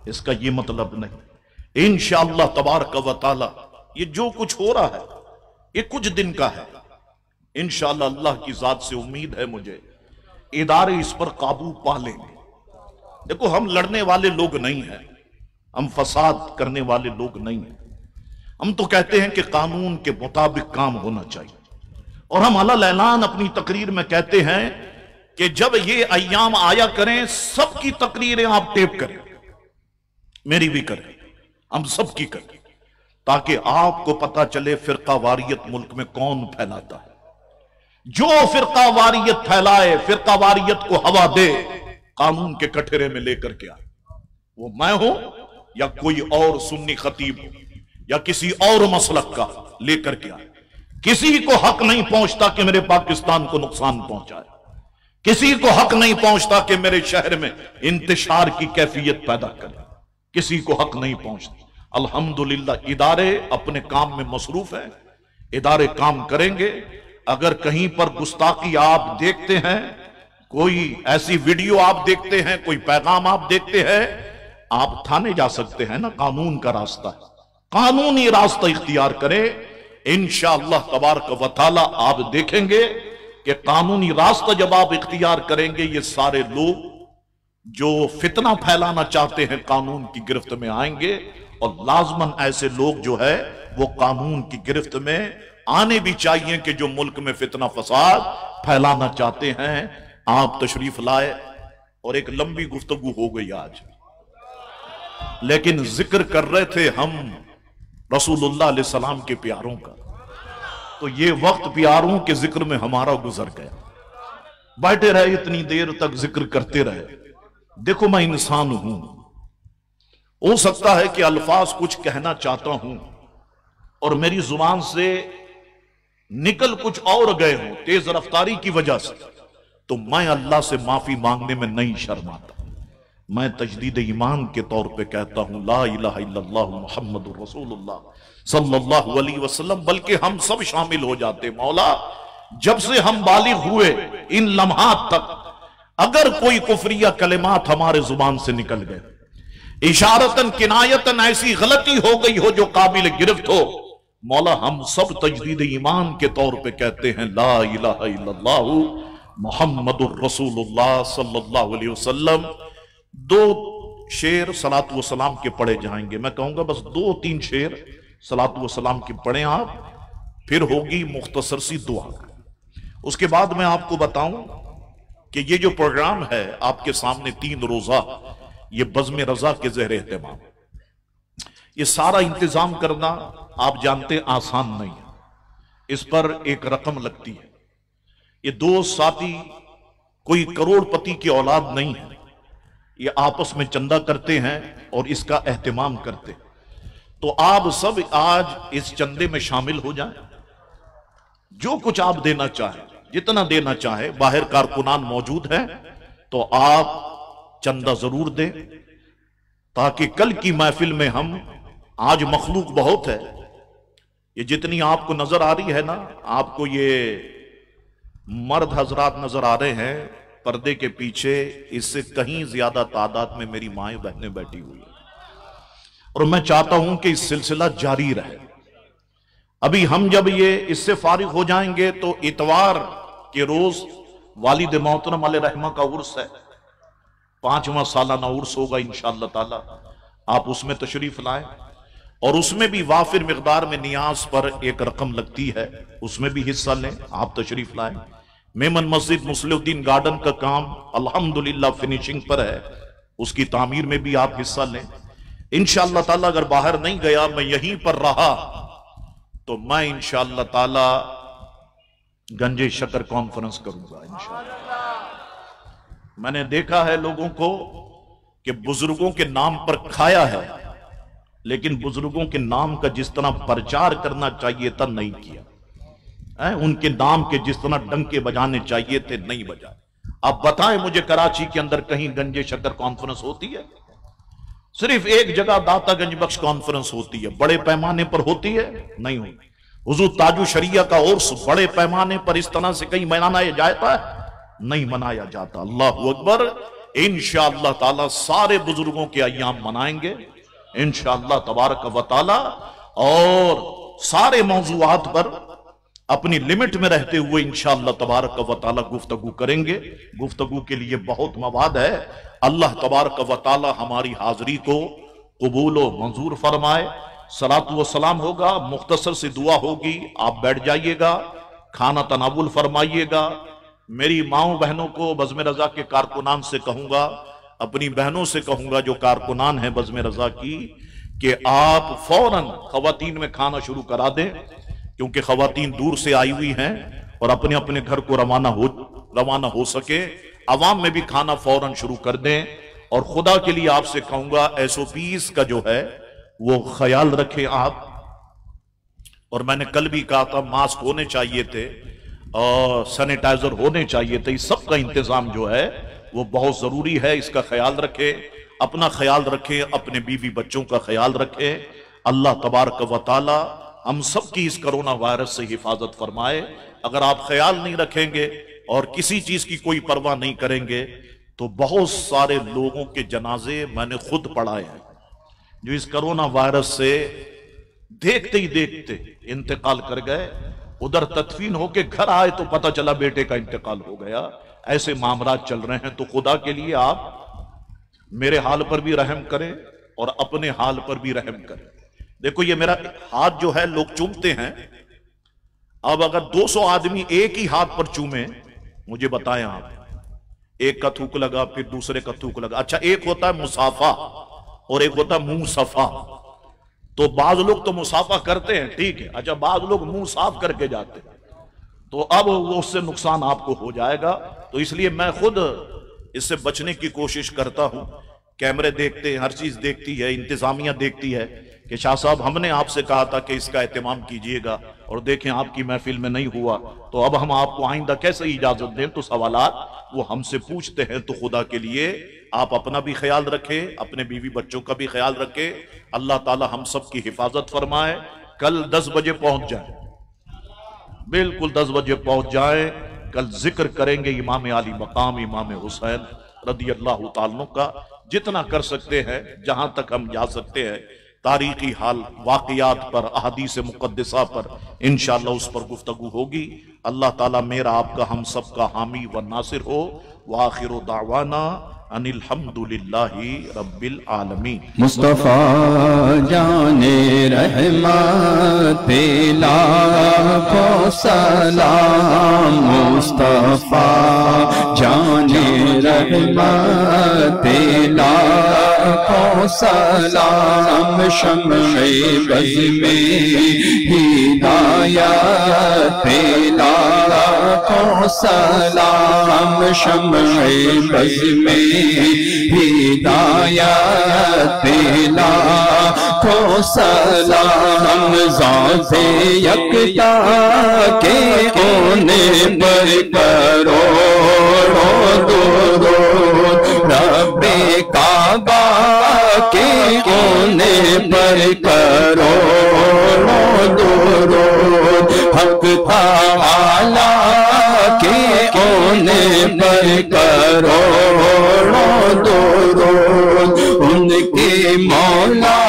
इसका यह मतलब नहीं। इंशाअल्लाह तबारक व तआला ये जो कुछ हो रहा है ये कुछ दिन का है। इंशाअल्लाह अल्लाह की जात से उम्मीद है मुझे, इदारे इस पर काबू पा लेंगे। देखो, हम लड़ने वाले लोग नहीं हैं, हम फसाद करने वाले लोग नहीं हैं। हम तो कहते हैं कि कानून के मुताबिक काम होना चाहिए। और हम अलल ऐलान अपनी तकरीर में कहते हैं कि जब ये अय्याम आया करें, सबकी तकरीरें आप टेप करें, मेरी भी करें, हम सबकी करें, ताकि आपको पता चले फिरका वारियत मुल्क में कौन फैलाता है। जो फिरका वारियत फैलाए, फिरका वारियत को हवा दे, कानून के कठेरे में लेकर के आए, वो मैं हूं या कोई और सुन्नी खतीब या किसी और मसलक का लेकर के आए। किसी को हक नहीं पहुंचता कि मेरे पाकिस्तान को नुकसान पहुंचाए, किसी को हक नहीं पहुंचता कि मेरे शहर में इंतशार की कैफियत पैदा करे, किसी को हक नहीं पहुंचता। अल्हम्दुलिल्लाह इदारे अपने काम में मसरूफ हैं, इदारे काम करेंगे। अगर कहीं पर गुस्ताखी आप देखते हैं, कोई ऐसी वीडियो आप देखते हैं, कोई पैगाम आप देखते हैं, आप थाने जा सकते हैं ना, कानून का रास्ता है, कानूनी रास्ता इख्तियार करें। इंशाअल्लाह तबारक व तआला आप देखेंगे कि कानूनी रास्ता जब आप इख्तियार करेंगे, ये सारे लोग जो फितना फैलाना चाहते हैं कानून की गिरफ्त में आएंगे। और लाजमन ऐसे लोग जो है वो कानून की गिरफ्त में आने भी चाहिए कि जो मुल्क में फितना फसाद फैलाना चाहते हैं। आप तशरीफ लाए और एक लंबी गुफ्तगू हो गई आज, लेकिन जिक्र कर रहे थे हम रसूलुल्लाह अलैहि सलाम के प्यारों का, तो ये वक्त प्यारों के जिक्र में हमारा गुजर गया। बैठे रहे इतनी देर तक जिक्र करते रहे। देखो, मैं इंसान हूं, हो सकता है कि अल्फाज कुछ कहना चाहता हूं और मेरी जुबान से निकल कुछ और गए हो तेज रफ्तारी की वजह से, तो मैं अल्लाह से माफी मांगने में नहीं शर्माता। मैं तजदीद ईमान के तौर पे कहता हूं ला इलाहा इल्लल्लाह मुहम्मदुर रसूलुल्लाह सल्लल्लाहु अलैहि वसल्लम, बल्कि हम सब शामिल हो जाते। मौला, जब से हम बालिग हुए इन लम्हात तक अगर कोई कुफरिया कलिमात हमारे जुबान से निकल गए, इशारतन किनायतन ऐसी गलती हो गई हो जो काबिल गिरफ्त हो, मौला हम सब तजदीद ईमान के तौर पे कहते हैं ला इलाहा इल्लल्लाह मुहम्मदुर रसूलुल्लाह सल्लल्लाहु अलैहि वसल्लम। 2 शेर सलात व सलाम के पढ़े जाएंगे। मैं कहूंगा बस 2-3 शेर सलात व सलाम के पढ़े आप, फिर होगी मुख्तसर सी दुआ। उसके बाद मैं आपको बताऊं कि ये जो प्रोग्राम है आपके सामने 3 रोजा, ये बज़्म रजा के ज़ेर एहतमाम, ये सारा इंतजाम करना आप जानते आसान नहीं है। इस पर एक रकम लगती है। ये 2 साथी कोई करोड़पति की औलाद नहीं है, ये आपस में चंदा करते हैं और इसका एहतमाम करते हैं। तो आप सब आज इस चंदे में शामिल हो जाएं। जो कुछ आप देना चाहें, जितना देना चाहे, बाहर कारकुनान मौजूद हैं, तो आप चंदा जरूर दें, ताकि कल की महफिल में हम, आज मखलूक बहुत है, ये जितनी आपको नजर आ रही है ना, आपको ये मर्द हजरात नजर आ रहे हैं पर्दे के पीछे, इससे कहीं ज्यादा तादाद में मेरी माएं बहनें बैठी हुई है। और मैं चाहता हूं कि इस सिलसिला जारी रहे। अभी हम जब ये इससे फारिग हो जाएंगे तो इतवार के रोज वालिद मोहतरम अलैहिर्रहमा का उर्स है, 5वां सालाना उर्स होगा इंशाअल्लाह ताला। आप उसमें तशरीफ लाएं और उसमें भी वाफिर मिकदार में नियाज पर एक रकम लगती है, उसमें भी हिस्सा लें। आप तशरीफ लाएं। मेमन मस्जिद मुस्लिउद्दीन गार्डन का काम अल्हम्दुलिल्लाह फिनिशिंग पर है, उसकी तामीर में भी आप हिस्सा लें इंशाअल्लाह ताला। अगर बाहर नहीं गया, मैं यहीं पर रहा, तो मैं इंशाअल्लाह ताला गंजे शकर कॉन्फ्रेंस करूंगा इंशाअल्लाह। मैंने देखा है लोगों को कि बुजुर्गों के नाम पर खाया है, लेकिन बुजुर्गों के नाम का जिस तरह प्रचार करना चाहिए था नहीं किया है, उनके नाम के जिस तरह डंके बजाने चाहिए थे नहीं बजाए। आप बताएं मुझे, कराची के अंदर कहीं गंजे शकर कॉन्फ्रेंस होती है? सिर्फ एक जगह दातागंज बख्श कॉन्फ्रेंस होती है, बड़े पैमाने पर होती है नहीं होती। हुजूर ताजु शरिया का उर्स बड़े पैमाने पर इस तरह से कहीं मनाया जाता है, नहीं मनाया जाता। अल्लाह अकबर। इंशाअल्लाह ताला सारे बुजुर्गों के अय्याम मनाएंगे इंशाअल्लाह तबारक व ताला, और सारे मौजूआत पर अपनी लिमिट में रहते हुए इंशाअल्लाह तबारक व ताला गुफ्तगू करेंगे। गुफ्तगू के लिए बहुत मवाद है। अल्लाह तबारक व ताला हमारी हाजिरी को कबूल व मंजूर फरमाए। सलातु व सलाम होगा, मुख्तसर सी दुआ होगी, आप बैठ जाइएगा, खाना तनावुल फरमाइएगा। मेरी माओ बहनों को बज़्म रजा के कारकुनान से कहूंगा, अपनी बहनों से कहूंगा जो कारकुनान है बज़्म रजा की, कि आप फौरन खवातीन में खाना शुरू करा दें, क्योंकि खवातीन दूर से आई हुई हैं और अपने अपने घर को रवाना हो सके। अवाम में भी खाना फौरन शुरू कर दें। और खुदा के लिए आपसे कहूंगा SOPs का जो है वो ख्याल रखें आप। और मैंने कल भी कहा था मास्क होने चाहिए थे और सैनिटाइजर होने चाहिए थे। इस सब का इंतजाम जो है वो बहुत जरूरी है, इसका ख्याल रखें, अपना ख्याल रखें, अपने बीवी बच्चों का ख्याल रखें। अल्लाह तबारक व ताला हम सब की इस कोरोना वायरस से हिफाजत फरमाए। अगर आप ख्याल नहीं रखेंगे और किसी चीज की कोई परवाह नहीं करेंगे तो बहुत सारे लोगों के जनाजे मैंने खुद पढ़ाए हैं जो इस कोरोना वायरस से देखते ही देखते इंतकाल कर गए। उधर तदफीन होके घर आए तो पता चला बेटे का इंतकाल हो गया। ऐसे मामलात चल रहे हैं। तो खुदा के लिए आप मेरे हाल पर भी रहम करें और अपने हाल पर भी रहम करें। देखो ये मेरा हाथ जो है लोग चूमते हैं। अब अगर 200 आदमी एक ही हाथ पर चूमे, मुझे बताएं आप, एक का थूक लगा फिर दूसरे का थूक लगा। अच्छा, एक होता है मुसाफा और एक होता है मुंह सफा। तो बाज लोग तो मुसाफा करते हैं, ठीक है। अच्छा, बाज लोग मुंह साफ करके जाते हैं, तो अब वो उससे नुकसान आपको हो जाएगा। तो इसलिए मैं खुद इससे बचने की कोशिश करता हूं। कैमरे देखते हैं, हर चीज देखती है, इंतजामिया देखती है कि शाह साहब हमने आपसे कहा था कि इसका एहतमाम कीजिएगा और देखें आपकी महफिल में नहीं हुआ, तो अब हम आपको आइंदा कैसे इजाजत दें। तो सवालात वो हमसे पूछते हैं। तो खुदा के लिए आप अपना भी ख्याल रखें, अपने बीवी बच्चों का भी ख्याल रखें। अल्लाह ताला हम सब की हिफाजत फरमाए। कल 10 बजे पहुंच जाए, बिल्कुल 10 बजे पहुंच जाए। कल जिक्र करेंगे इमाम आली मकाम इमाम हुसैन रदी अल्लाह ताला का। जितना कर सकते हैं, जहां तक हम जा सकते हैं, तारीखी हाल वाक़ियात पर, अहादीस मुक़द्दसा पर इंशाअल्लाह उस पर गुफ्तगू होगी। अल्लाह ताला मेरा आपका हम सब का हामी व नासिर हो। व आखिरु दावाना अनिल हम्दुलिल्लाहि रब्बिल आलमीन। मुस्तफा जाने रहमत लाखों सलाम, मुस्तफा जाने रहमत लाखों सलाम। शम्ए बज़ में हिदायत लाखों सलाम, शम्ए बज़ में हिदायत लाखों सलाम। ज़ाते यकता के होने पर करोड़ों दुरूद, रब्बे काबा के होने पर करोड़ों दुरूद, हक ताला के होने पर करोड़ों दुरूद, उनके मौला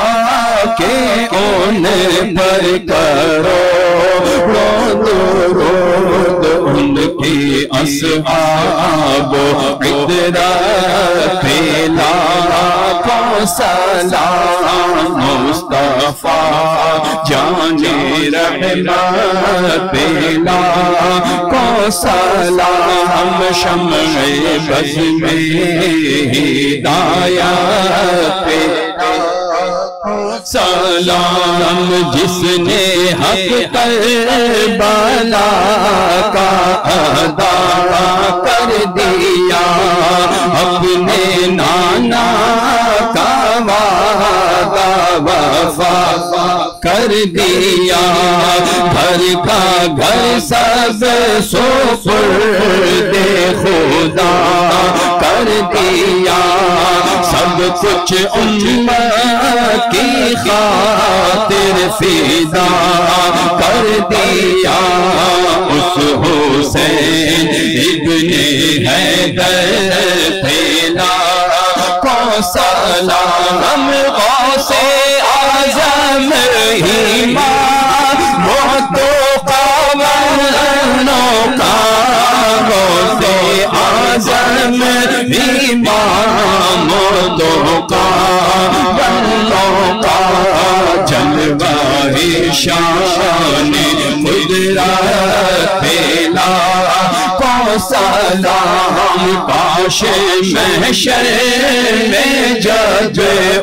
के होने पर करोड़ों दुरूद, उनके अस्हाब इतरात लाखों सलाम। मुस्तफा जाने रहमत लाखों सलाम। शम्ए बज़ में हिदायत सलाम। जिसने हक करबला का अदा कर दिया, अपने नाना का वादा वफा कर दिया, घर का घर सब सुपुर्द खुदा कर दिया। सब कुछ उम्मत की खातिर फिदा कर दिया। उस हुसैन इब्ने हैदर फैला को सलाम गौसे आज़म इमाम वो तो कावनों का गौसे आज़म इमाम तो कावनों का जलवा-ए शान कुदरत फैला को सलाम। काश महशर में जब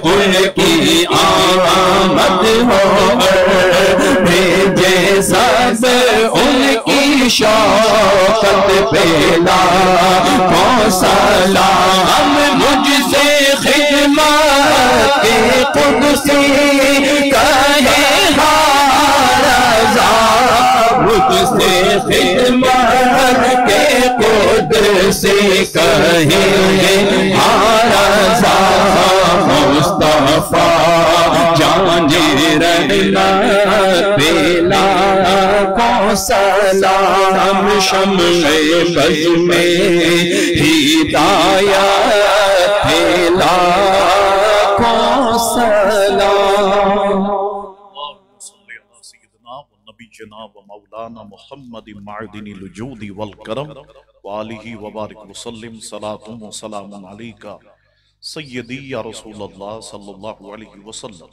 उनकी आमद हो भेजे सब उनकी शौकत फैला को सलाम। मुझसे खिदमत के कुदसी कहे हारज़ा, मुझसे खिदमत के कुदसी कहे हारज़ा। मुस्तफा जाने रहमत फैला को सलाम। शम्ए बज़ में हिदायत फैला को सलाम। जनाब मौलाना मुहम्मद मादिनी लुजूदी वल करम वालिही वबारिक वसल्लम सलातुम व सलामुन अलैका सय्यदी या रसूलल्लाह सल्लल्लाहु अलैहि वसल्लम।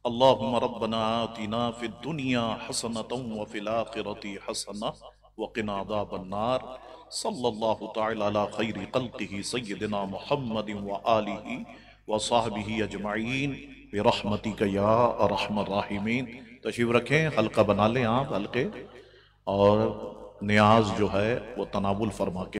अल्लाहुम्मा रब्बना आतिना फिद दुनिया हसनतन व फिल आखिरति हसना व क़िना अज़ाबन्नार। सल्लल्लाहु तआला अला खैरि ख़ल्क़िही सय्यदिना मुहम्मदिन व आलिही व सहबिही अजमईन बिरहमतिका या अरहमर राहिमीन। तशरीफ रखें, हल्का बना लें आप हल्के, और नियाज जो है वो तनावुल फरमा के